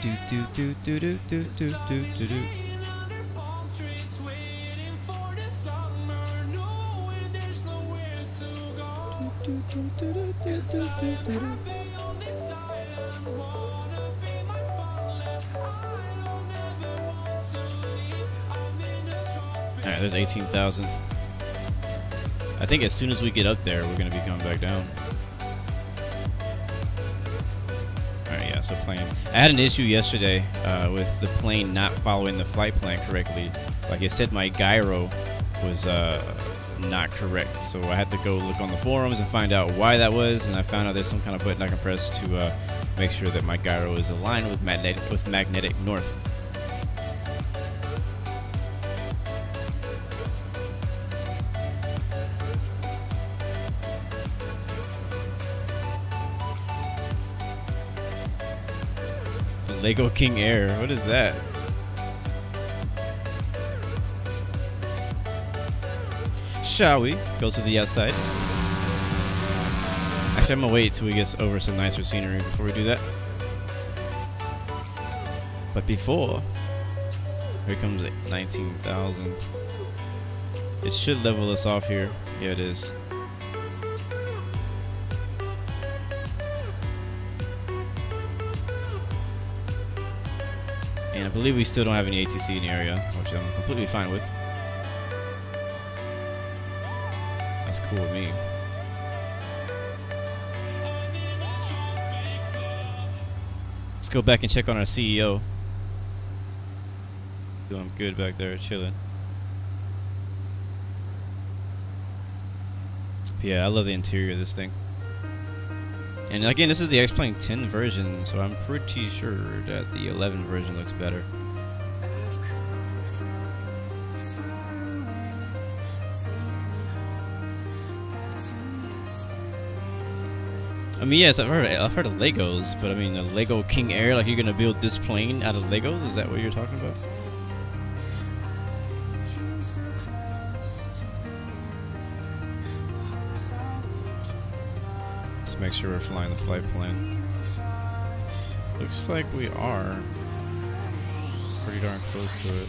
Do do do do do do do do do do. Alright, there's 18,000. I think as soon as we get up there, we're going to be coming back down. Alright, yeah, so plane. I had an issue yesterday with the plane not following the flight plan correctly. Like it said, my gyro was not correct. So I had to go look on the forums and find out why that was, and I found out there's some kind of button I can press to make sure that my gyro is aligned with magnetic north. Lego King Air, what is that? Shall we go to the outside? Actually, I'm gonna wait till we get over some nicer scenery before we do that. But before, here comes 19,000. It should level us off here. Yeah, it is. And I believe we still don't have any ATC in the area, which I'm completely fine with. That's cool with me. Let's go back and check on our CEO. Doing good back there, chilling. Yeah, I love the interior of this thing. And again, this is the X-Plane 10 version, so I'm pretty sure that the 11 version looks better. I mean, yes, I've heard of Legos, but I mean, a Lego King Air, like you're gonna build this plane out of Legos? Is that what you're talking about? Let's make sure we're flying the flight plan. Looks like we are. Pretty darn close to it.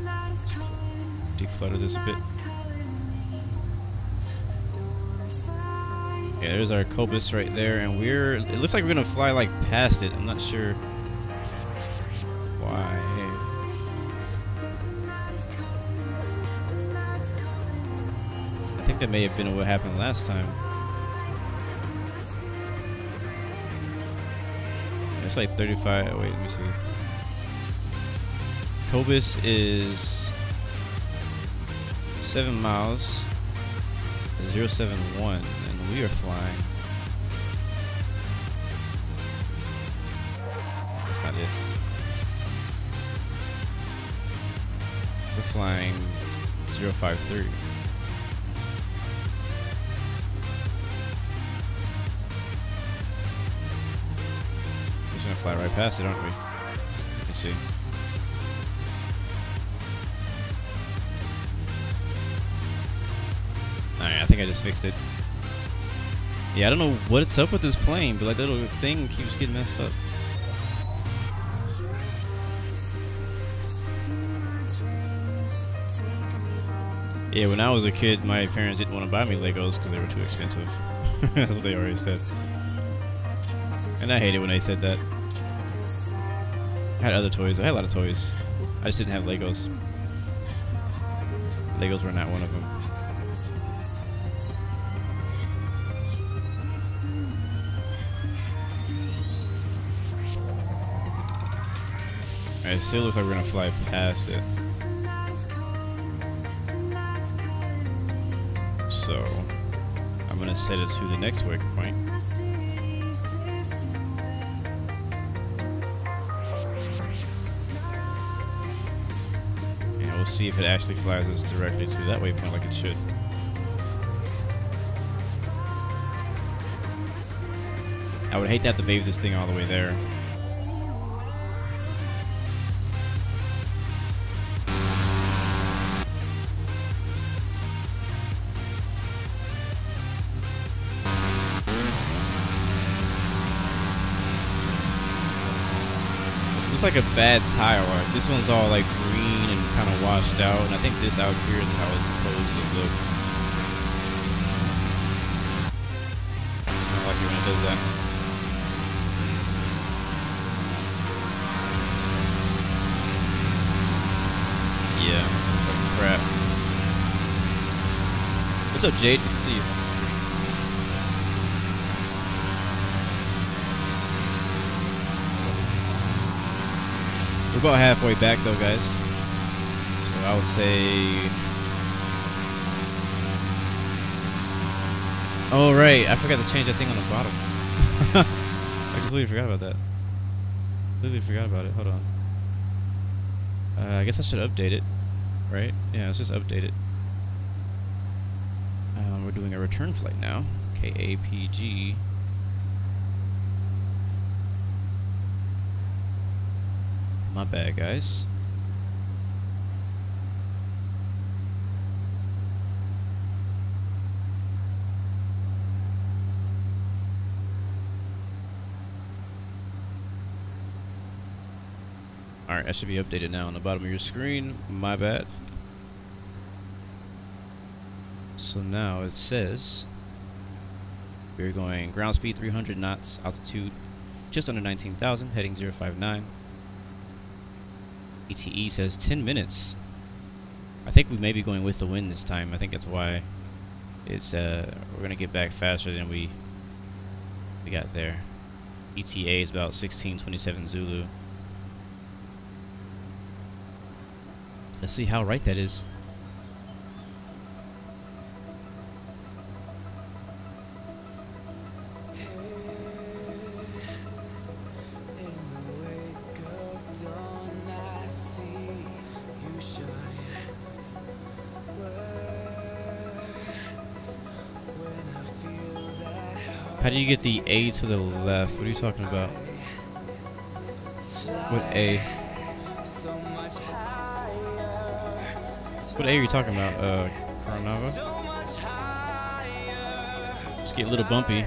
Let's declutter this a bit. Yeah, there's our Cobus right there, and it looks like we're gonna fly like past it. I'm not sure why. I think that may have been what happened last time. It's like 35. Wait, let me see. Cobus is 7 miles, 071, and we are flying. That's not it. We're flying 053. We're gonna fly right past it, aren't we? Let's see. Alright, I think I just fixed it. Yeah, I don't know what's up with this plane, but like that little thing keeps getting messed up. Yeah, when I was a kid, my parents didn't want to buy me Legos because they were too expensive. That's what they always said. And I hated when they said that. I had other toys. I had a lot of toys. I just didn't have Legos. Legos were not one of them. Alright, it still looks like we're gonna fly past it. So, I'm gonna set it to the next waypoint. And we'll see if it actually flies us directly to that waypoint like it should. I would hate to have to baby this thing all the way there. It's like a bad tire arc. This one's all like green and kind of washed out, and I think this out here is how it's supposed to look. I like it when it does that. crap. What's up, Jade? Good to see you. We're about halfway back, though, guys. So I would say... Oh, right. I forgot to change that thing on the bottom. I completely forgot about that. Completely forgot about it. Hold on. I guess I should update it. Right? Yeah, let's just update it. We're doing a return flight now. KAPG. My bad, guys. Alright, that should be updated now on the bottom of your screen. My bad. So now it says we're going ground speed 300 knots, altitude just under 19,000, heading 059. ETE says 10 minutes. I think we may be going with the wind this time. I think that's why it's we're gonna get back faster than we got there. ETA is about 1627 Zulu. Let's see how right that is. How do you get the A to the left? What are you talking about? What A? What A are you talking about? Coronava? Just get a little bumpy.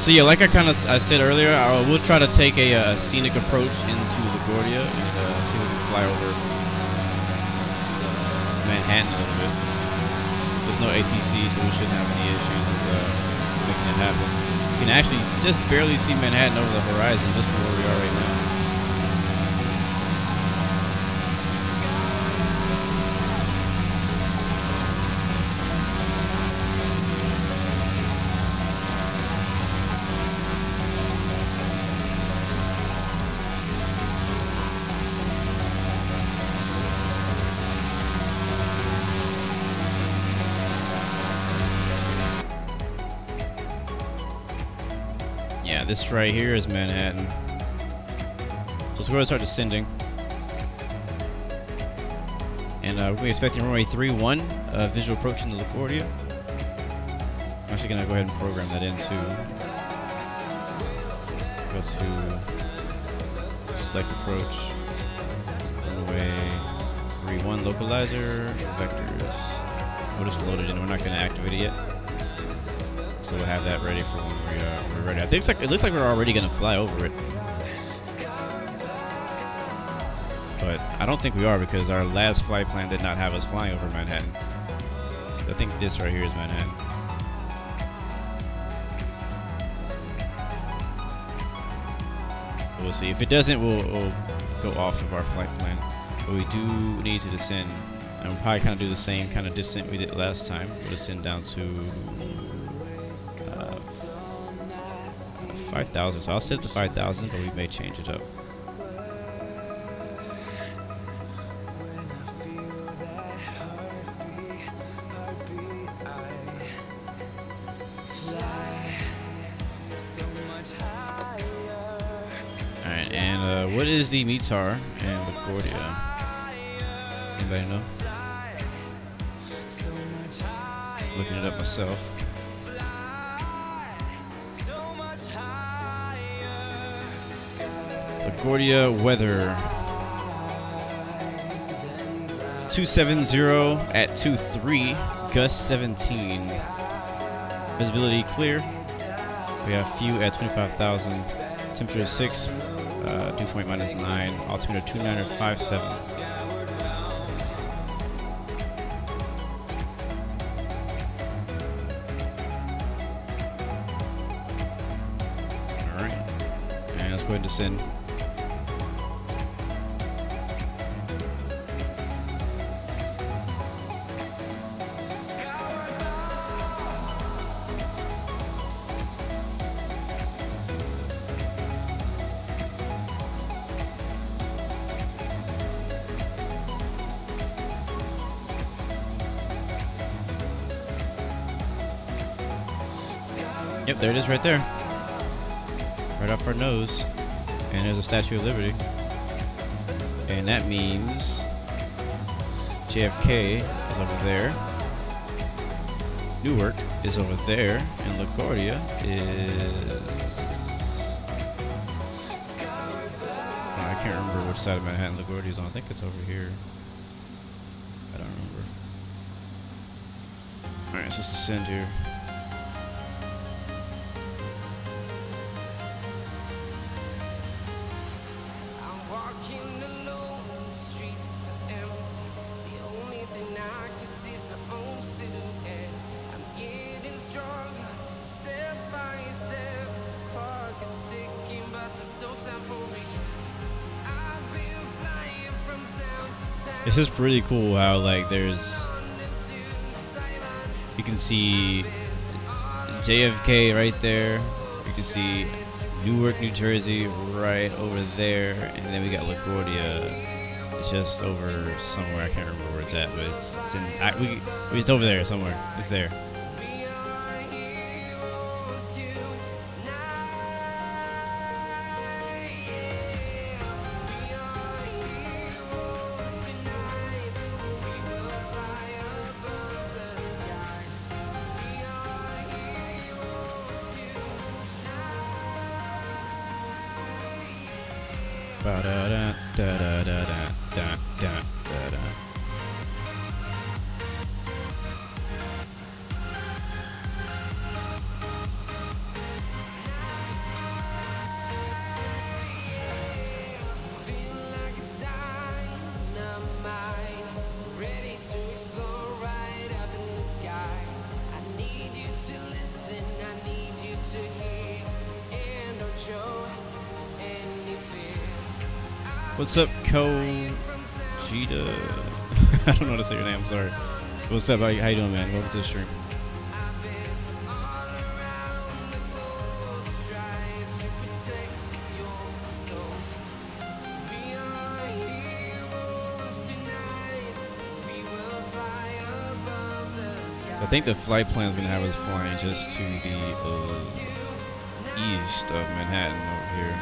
So yeah, like I said earlier, we'll try to take a scenic approach into LaGuardia and see if we can fly over Manhattan a little bit. There's no ATC, so we shouldn't have any issues with making it happen. You can actually just barely see Manhattan over the horizon just from where we are right now. Yeah, this right here is Manhattan. So let's go ahead and start descending. And we're going to be expecting runway 31, visual approach into LaGuardia. I'm actually going to go ahead and program that in too. Go to select approach. Runway 31 localizer, vectors. We'll just load it in. We're not going to activate it yet. So we'll have that ready for when we're ready. I think it looks like we're already going to fly over it. But I don't think we are because our last flight plan did not have us flying over Manhattan. So I think this right here is Manhattan. We'll see. If it doesn't, we'll go off of our flight plan. But we do need to descend. And we'll probably kind of do the same kind of descent we did last time. We'll descend down to 5,000. So I'll set to 5,000, but we may change it up. Alright, and what is the METAR and LaGuardia? Anybody know? Looking it up myself. LaGuardia weather 270 at 23, gust 17, visibility clear. We have few at 25,000. Temperature is 6. Dew point -9. Altimeter 2957. All right, and let's go ahead and descend. Yep, there it is right there. Right off our nose. And there's a Statue of Liberty. And that means JFK is over there. Newark is over there. And LaGuardia is... Oh, I can't remember which side of Manhattan LaGuardia is on. I think it's over here. I don't remember. Alright, so let's descend here. This is pretty cool how like there's, you can see JFK right there, you can see Newark, New Jersey right over there, and then we got LaGuardia just over somewhere. I can't remember where it's at, but it's in, it's over there somewhere. It's there. Ba da da da da da da da da da. What's up, Kojita? I don't know how to say your name, I'm sorry. What's up? How you doing, man? Welcome to the stream. I think the flight plan is going to have us flying just to the east of Manhattan over here.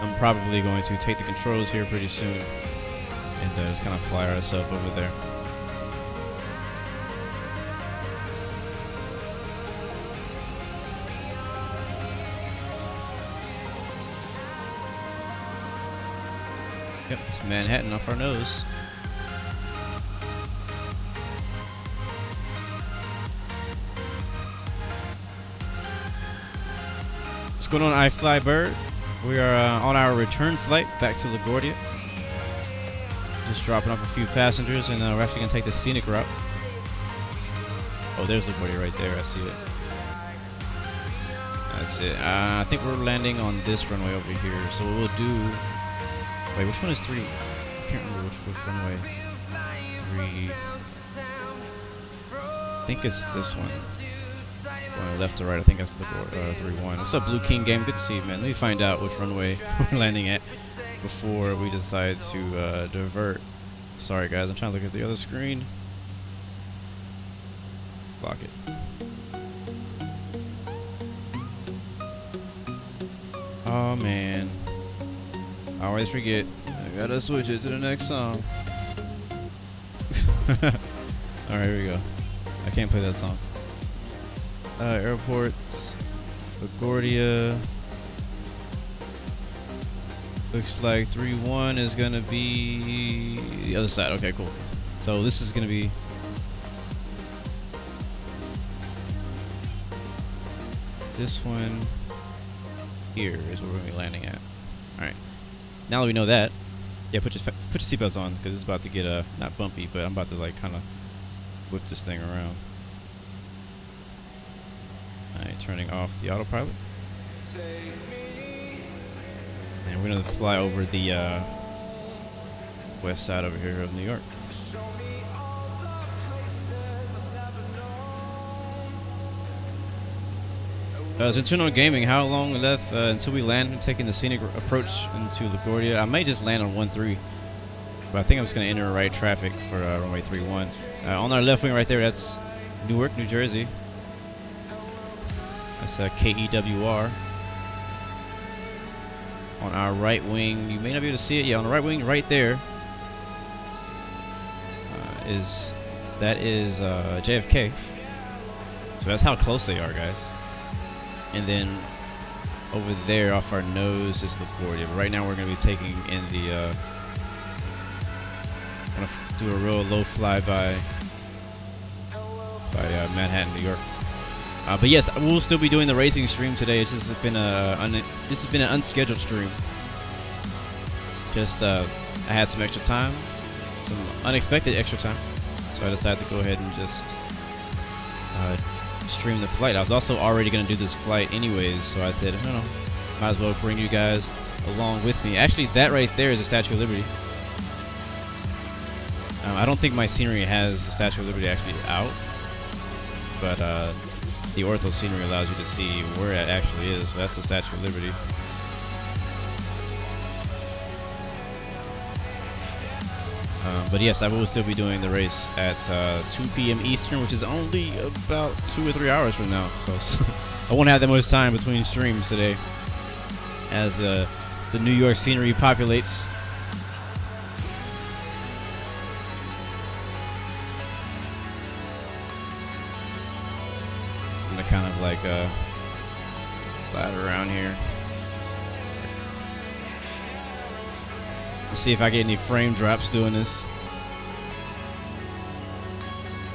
I'm probably going to take the controls here pretty soon and just kind of fly ourselves over there. Yep, it's Manhattan off our nose. What's going on, iFlyBird? We are on our return flight back to LaGuardia. Just dropping off a few passengers, and we're actually going to take the scenic route. Oh, there's LaGuardia right there. I see it. That's it. I think we're landing on this runway over here. So what we'll do... Wait, which one is 3? I can't remember which runway. 3... I think it's this one. Going left to right, I think that's the 3-1. What's up, Blue King Game? Good to see you, man. Let me find out which runway we're landing at before we decide to divert. Sorry, guys. I'm trying to look at the other screen. Block it. Oh, man. I always forget. I gotta switch it to the next song. Alright, here we go. I can't play that song. Airports, LaGuardia. Looks like 3-1 is gonna be the other side. Okay, cool. So this is gonna be this one here is where we're gonna be landing at. All right. Now that we know that, yeah, put your seatbelts on because it's about to get not bumpy, but I'm about to like kind of whip this thing around. All right, turning off the autopilot. And we're gonna fly over the west side over here of New York. Centurion Gaming, how long left until we land taking the scenic approach into LaGuardia? I may just land on 1-3, but I think I'm just going to enter right traffic for runway 31. On our left wing right there, that's Newark, New Jersey. That's KEWR. On our right wing, you may not be able to see it. Yeah, on the right wing right there is JFK. So that's how close they are, guys. And then over there off our nose is LaGuardia. But right now we're going to be taking in the going to do a real low flyby by Manhattan, New York. But yes, we'll still be doing the racing stream today. It's just been this has been an unscheduled stream. Just I had some extra time, some unexpected extra time, so I decided to go ahead and just stream the flight. I was also already going to do this flight anyways, so I said, no, might as well bring you guys along with me. Actually, that right there is the Statue of Liberty. I don't think my scenery has the Statue of Liberty actually out, but the ortho scenery allows you to see where it actually is. So that's the Statue of Liberty. But yes, I will still be doing the race at 2 p.m. Eastern, which is only about 2 or 3 hours from now. So I won't have that much time between streams today as the New York scenery populates. I'm gonna kind of like glide around here. Let's see if I get any frame drops doing this.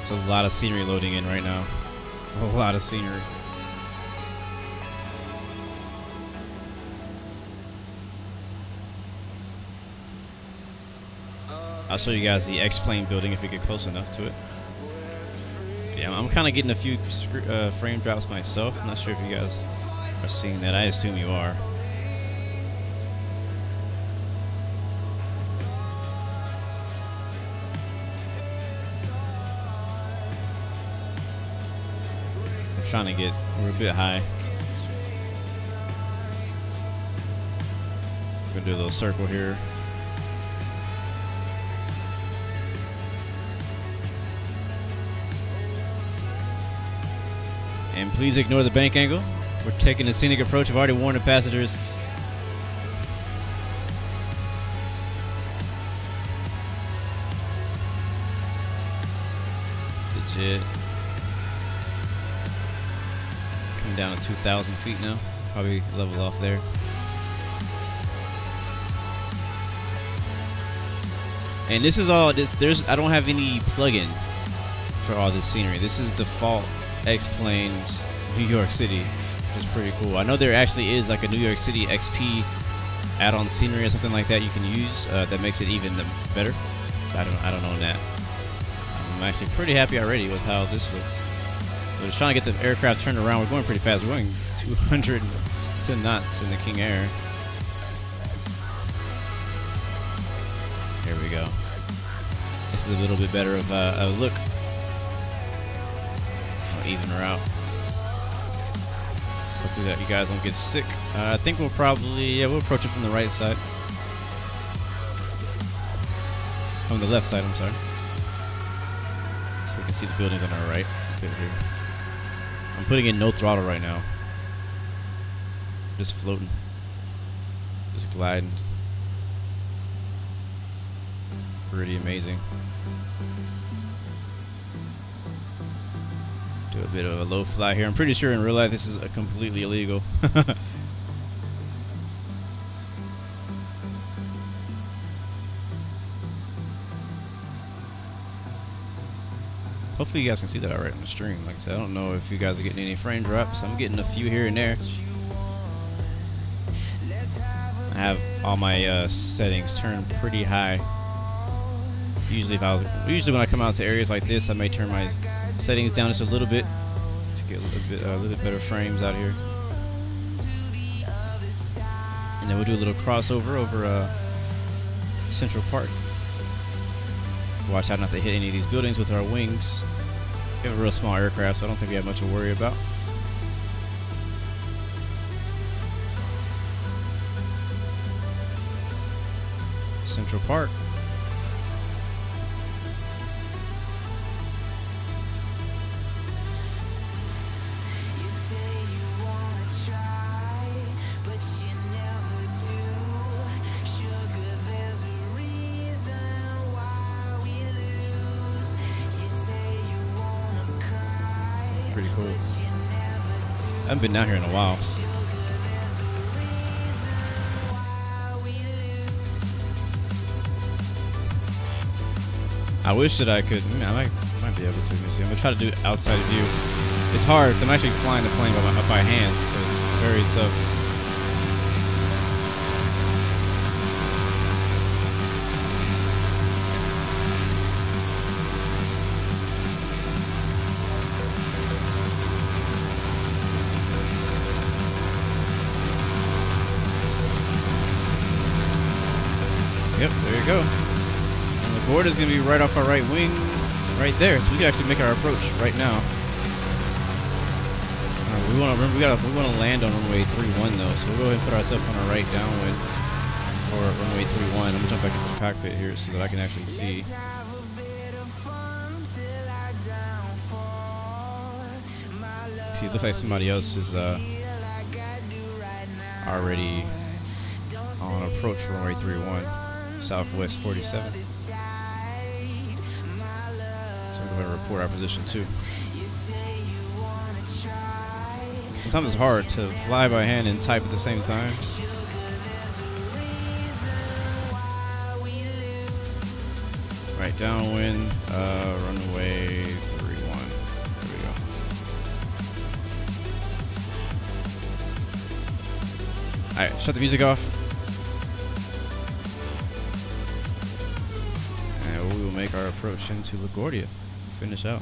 There's a lot of scenery loading in right now. A lot of scenery. I'll show you guys the X-Plane building if we get close enough to it. Yeah, I'm kind of getting a few frame drops myself. I'm not sure if you guys are seeing that. I assume you are. Trying to get, we're a bit high. We're gonna do a little circle here. And please ignore the bank angle. We're taking a scenic approach. I've already warned the passengers. Legit. Down to 2,000 feet now. Probably level off there. And this is all this. I don't have any plugin for all this scenery. This is default X-Planes New York City, which is pretty cool. I know there actually is like a New York City XP add-on scenery or something like that you can use that makes it even better. But I don't own that. I'm actually pretty happy already with how this looks. So just trying to get the aircraft turned around. We're going pretty fast. We're going 210 knots in the King Air. Here we go. This is a little bit better of a look. I'll even her out. Hopefully that you guys don't get sick. I think we'll probably, we'll approach it from the right side. From the left side, I'm sorry. So we can see the buildings on our right. Here. I'm putting in no throttle right now. Just floating. Just gliding. Pretty amazing. Do a bit of a low fly here. I'm pretty sure in real life this is completely illegal. Hopefully you guys can see that alright on the stream. Like I said, I don't know if you guys are getting any frame drops. I'm getting a few here and there. I have all my settings turned pretty high. Usually when I come out to areas like this, I may turn my settings down just a little bit to get a little bit better frames out here. And then we'll do a little crossover over Central Park. Watch out not to hit any of these buildings with our wings. We have a real small aircraft, so I don't think we have much to worry about. Central Park. Pretty cool. I haven't been down here in a while. I wish that I could. I might be able to. Let me see. I'm gonna try to do outside view. It's hard. I'm actually flying the plane by hand, so it's very tough. Yep, there you go. And the board is going to be right off our right wing, right there. So we can actually make our approach right now. We want to land on runway 31 though, so we'll go ahead and put ourselves on our right downwind for runway 31. I'm gonna jump back into the cockpit here so that I can actually see. See, it looks like somebody else is already on approach for runway 31. Southwest 47. So we're going to report our position too. Sometimes it's hard to fly by hand and type at the same time. Right downwind, runway 31. There we go. Alright, shut the music off. We will make our approach into LaGuardia. Finish out.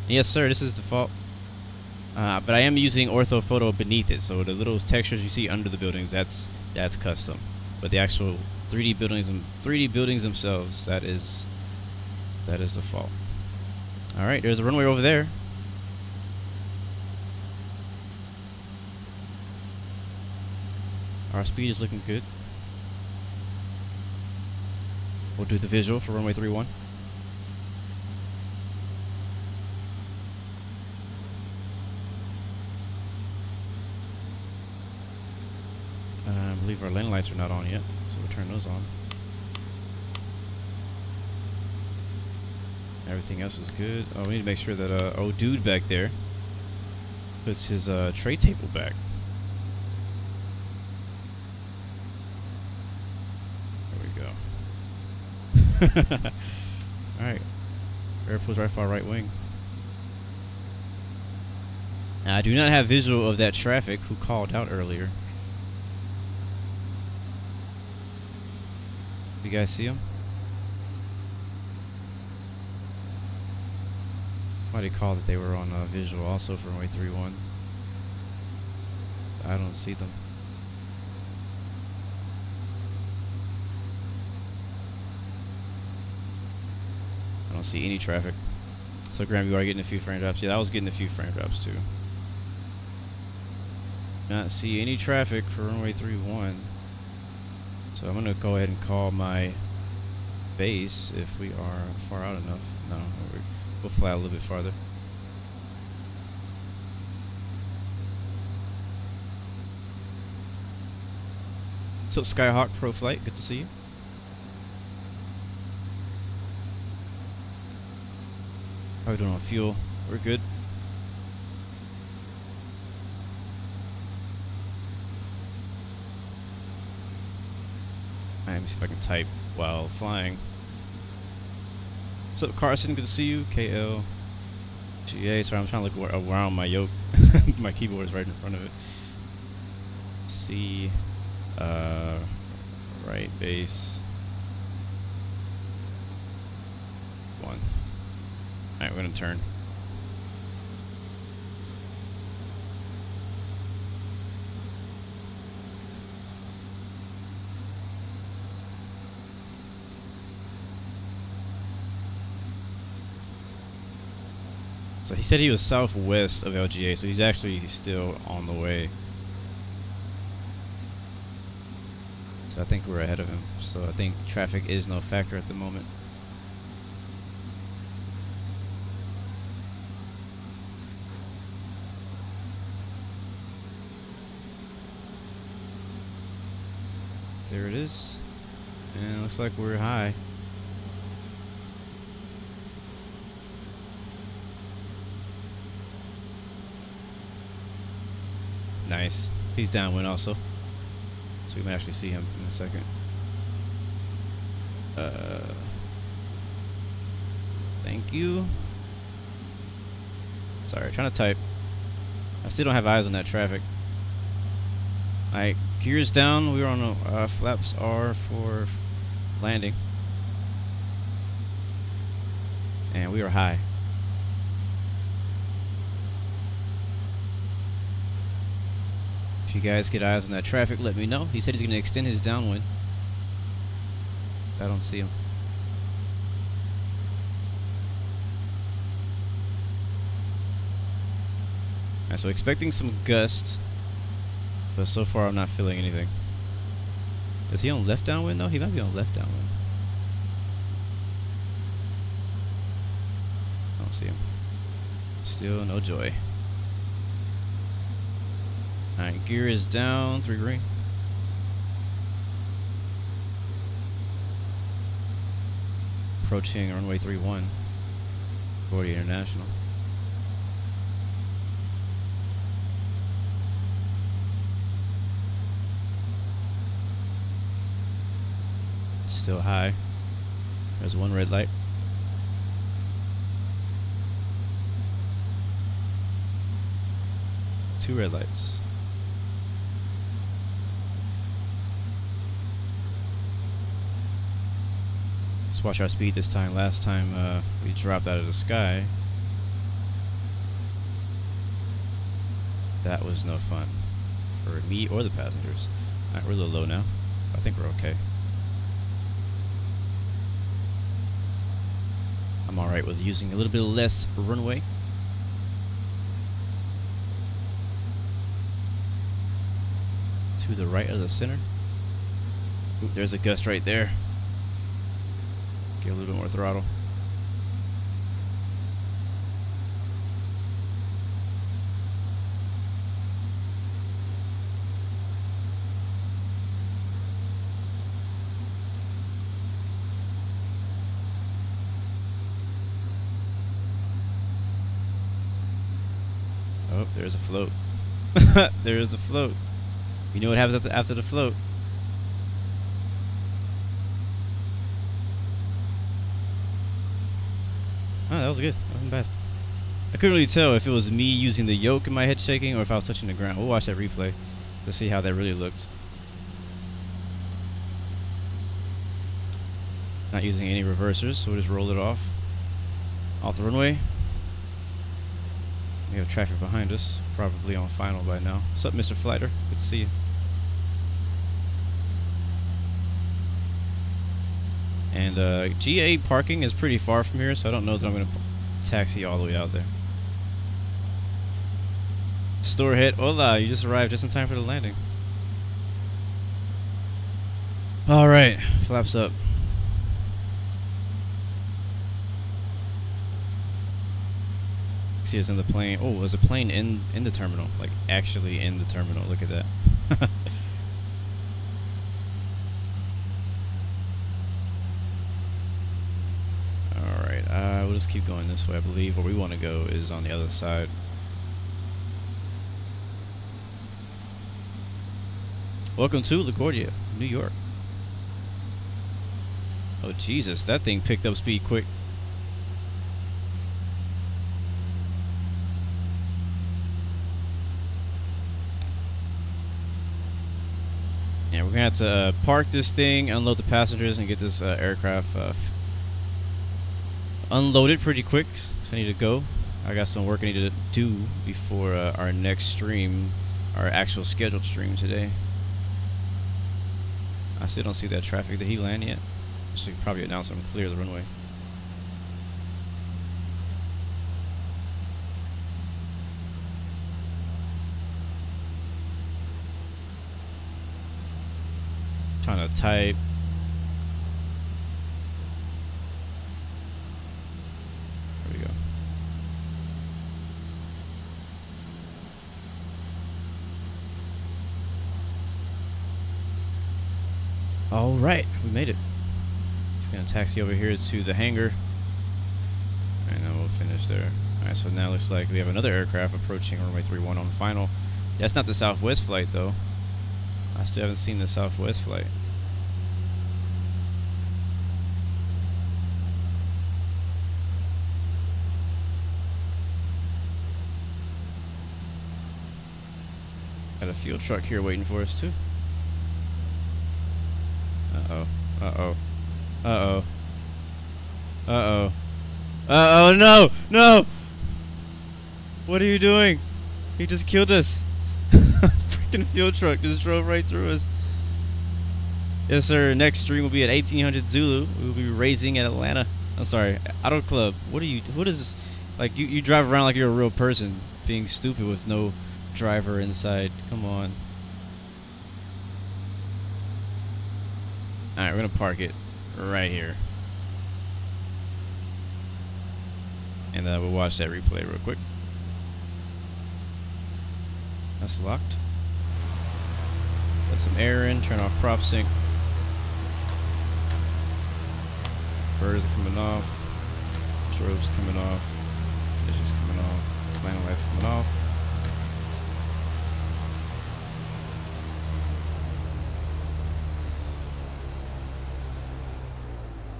Yes, sir. This is default, but I am using orthophoto beneath it. So the little textures you see under the buildings, that's custom. But the actual 3D buildings themselves, that is default. All right. There's a runway over there. Our speed is looking good. We'll do the visual for runway 31. I believe our landing lights are not on yet, so we'll turn those on. Everything else is good. Oh, we need to make sure that old dude back there puts his tray table back. Alright. Airport's right for our right wing. Now, I do not have visual of that traffic who called out earlier. You guys see him? Somebody called that they were on visual also for runway 31. I don't see them. I don't see any traffic. So Graham, you are getting a few frame drops. Yeah, I was getting a few frame drops too. Not see any traffic for runway 31. So I'm gonna go ahead and call my base if we are far out enough. No, we'll fly a little bit farther. So Skyhawk Pro Flight, good to see you. How are we doing on fuel? We're good. Alright, let me see if I can type while flying. What's up, Carson? Good to see you. KL. GA, sorry, I'm trying to look around my yoke. My keyboard is right in front of it. C, right base. 1. Alright, we're gonna turn. So he said he was southwest of LGA, so he's actually still on the way. So I think we're ahead of him. So I think traffic is no factor at the moment. There it is. And it looks like we're high. Nice. He's downwind also. So we can actually see him in a second. Thank you. Sorry, trying to type. I still don't have eyes on that traffic. Alright, gears down. We were on flaps R for landing. And we are high. If you guys get eyes on that traffic, let me know. He said he's going to extend his downwind. I don't see him. Alright, so expecting some gust, but so far I'm not feeling anything. Is he on left downwind though? He might be on left downwind. I don't see him. Still no joy. Alright, gear is down, 3 green. Approaching runway 31, LaGuardia International. Still high. There's 1 red light. Two red lights. Let's watch our speed this time. Last time we dropped out of the sky. That was no fun for me or the passengers. Alright, we're a little low now. I think we're okay. I'm alright with using a little bit less runway. To the right of the center. Oop, there's a gust right there. Get a little bit more throttle. Oh, there's a float. There is a float. You know what happens after the float? Oh, that was good. That wasn't bad. I couldn't really tell if it was me using the yoke in my head shaking or if I was touching the ground. We'll watch that replay to see how that really looked. Not using any reversers, so we'll just roll it off the runway. We have traffic behind us, probably on final by now. What's up, Mr. Flighter? Good to see you. And GA parking is pretty far from here, so I don't know that I'm going to taxi all the way out there. Store hit. Hola, you just arrived just in time for the landing. Alright, flaps up. See us in the plane. Oh, there's a plane in the terminal. Like, actually in the terminal. Look at that. We'll just keep going this way. I believe where we want to go is on the other side. Welcome to LaGuardia, New York. Oh, Jesus. That thing picked up speed quick. gonna have to park this thing, unload the passengers, and get this aircraft unloaded pretty quick. So I need to go. I got some work I need to do before our next stream, our actual scheduled stream today. I still don't see that traffic. Did he land yet? Should probably announce him clear the runway. Trying to type. There we go. All right, we made it. Just gonna taxi over here to the hangar, and then we'll finish there. All right, so now it looks like we have another aircraft approaching runway 31 on final. That's not the Southwest flight though. I still haven't seen the Southwest flight. Got a fuel truck here waiting for us too. Uh-oh. Uh-oh. Uh-oh. Uh-oh. Uh-oh, no! No! What are you doing? He just killed us. Freaking fuel truck just drove right through us. Yes, sir. Next stream will be at 1800 Zulu. We will be racing at Atlanta. I'm sorry. Auto Club. What is this? Like, you drive around like you're a real person, being stupid with no driver inside. Come on. Alright, we're gonna park it right here. And we'll watch that replay real quick. That's locked. Let some air in, turn off prop sync. Birds coming off. Strobes coming off. Dishes coming off. Landing lights coming off.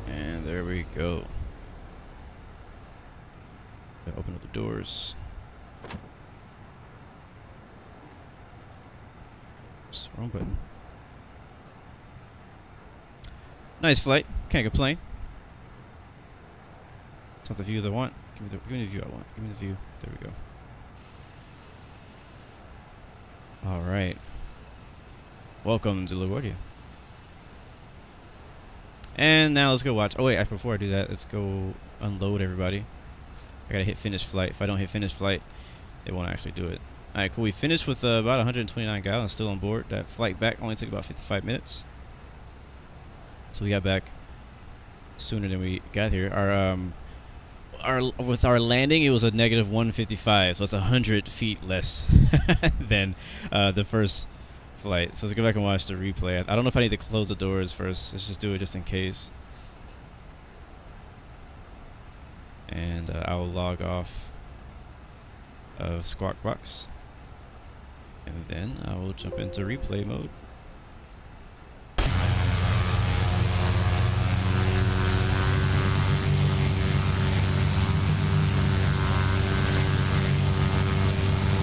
And there we go. Gotta open up the doors. Oops, wrong button. Nice flight. Can't complain. It's not the views I want. Give me the view I want. Give me the view. There we go. All right. Welcome to LaGuardia. And now let's go watch. Oh wait, before I do that, let's go unload everybody. I gotta hit finish flight. If I don't hit finish flight, it won't actually do it. All right, cool. We finished with about 129 gallons still on board. That flight back only took about 55 minutes. So we got back sooner than we got here. With our landing, it was a negative 155, so it's 100 feet less than the first flight. So let's go back and watch the replay. I don't know if I need to close the doors first. Let's just do it just in case. And I'll log off of Squawk Box, and then I will jump into replay mode.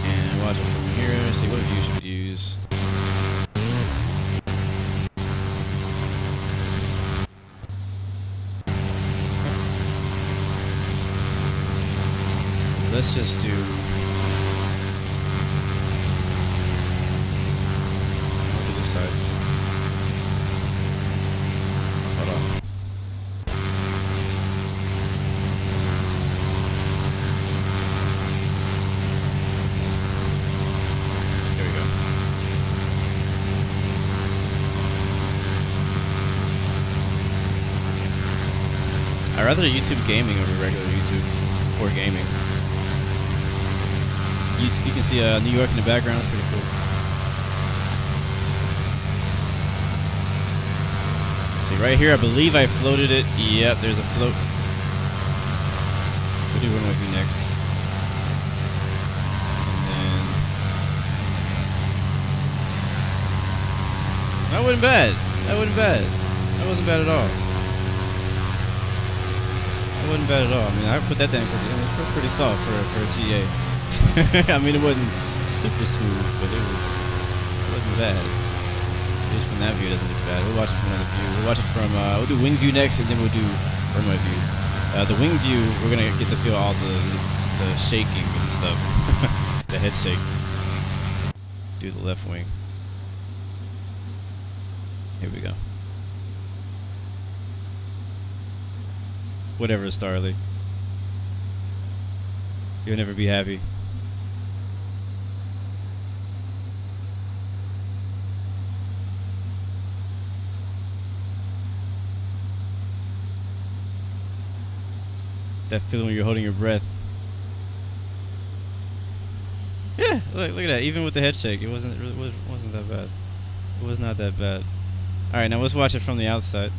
And watch it from here. See what view should we use. Let's just do. I'll do this side. Hold on. There we go. I'd rather YouTube gaming over regular YouTube or gaming. You can see New York in the background. It's pretty cool. Let's see, right here, I believe I floated it. Yep, there's a float. We'll do runway view next. And then that wasn't bad. That wasn't bad. That wasn't bad at all. That wasn't bad at all. I mean, I put that down pretty soft for a GA. I mean, it wasn't super smooth, but it wasn't bad. Just from that view, it doesn't look bad. We'll watch it from another view. We'll watch it from, we'll do wing view next, and then we'll do runway view. The wing view, we're gonna get to feel all the shaking and stuff. The head shake. Do the left wing. Here we go. Whatever, Starly. You'll never be happy. That feeling when you're holding your breath. Yeah, look at that. Even with the head shake, it wasn't that bad. It was not that bad. All right, now let's watch it from the outside.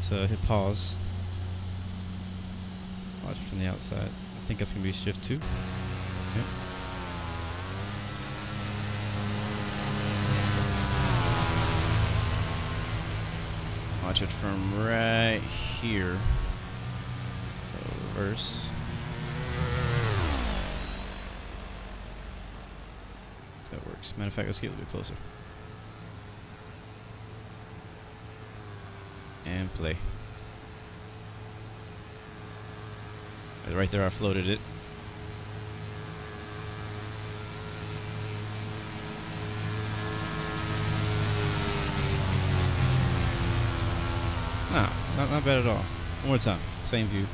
So hit pause. Watch it from the outside. I think that's gonna be shift 2. Yep. Watch it from right here. Reverse. That works. Matter of fact, let's get a little bit closer. And play. Right there, I floated it. Nah, not bad at all. One more time. Same view.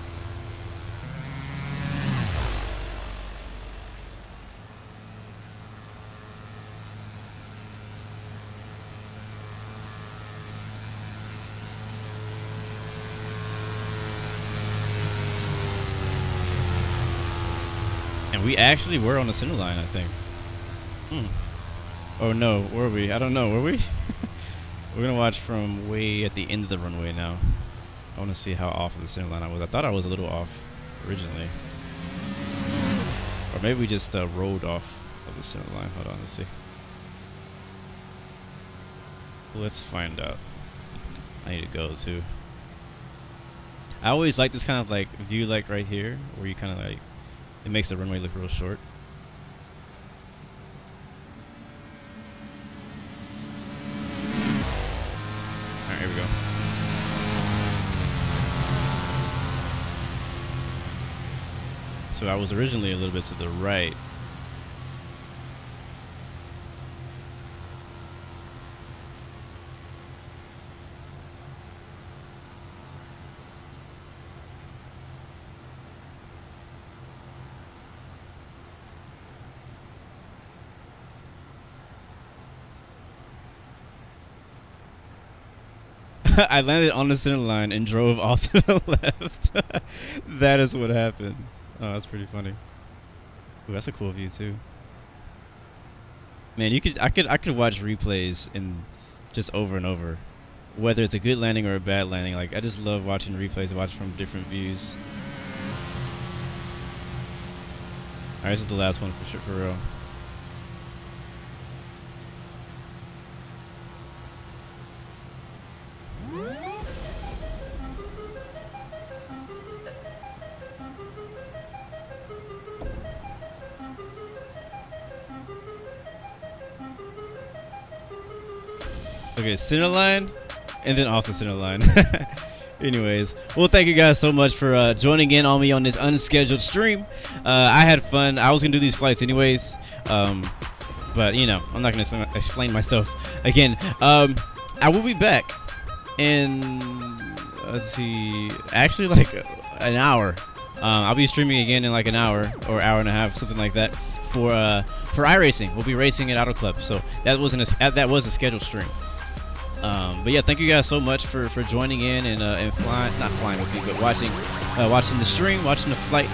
And we actually were on the center line, I think. Oh no, were we? I don't know, were we? We're gonna watch from way at the end of the runway now. I wanna see how off of the center line I was. I thought I was a little off originally. Or maybe we just rolled off of the center line. Hold on, let's see. Let's find out. I need to go too. I always like this kind of like view, like right here, where you kind of like, it makes the runway look real short. Alright, here we go. So I was originally a little bit to the right. I landed on the center line and drove off to the left. That is what happened. Oh, that's pretty funny. Ooh, that's a cool view too. Man, I could watch replays and just over and over, whether it's a good landing or a bad landing. Like, I just love watching replays, watch from different views. All right, this is the last one for sure, for real. Okay, center line, and then off the center line. Anyways, well, thank you guys so much for joining in on me on this unscheduled stream. I had fun. I was gonna do these flights anyways, but you know, I'm not gonna explain myself again. I will be back in, let's see, actually like an hour. I'll be streaming again in like an hour or hour and a half, something like that, for iRacing. We'll be racing at Auto Club, so that was a scheduled stream. But yeah, thank you guys so much for joining in and not flying with me, but watching the stream, watching the flight,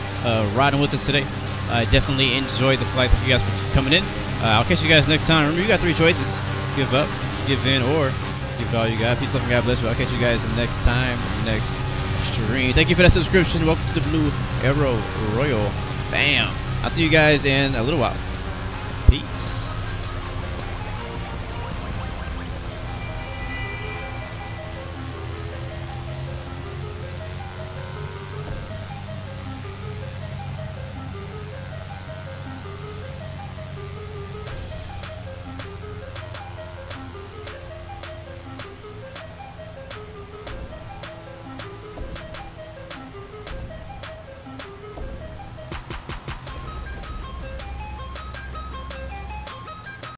riding with us today. I definitely enjoyed the flight. Thank you guys for coming in. I'll catch you guys next time. Remember, you got 3 choices: give up, give in, or give it all you got. Peace, love, and God bless you. I'll catch you guys next time, next stream. Thank you for that subscription. Welcome to the Blue Arrow Royal fam. I'll see you guys in a little while. Peace.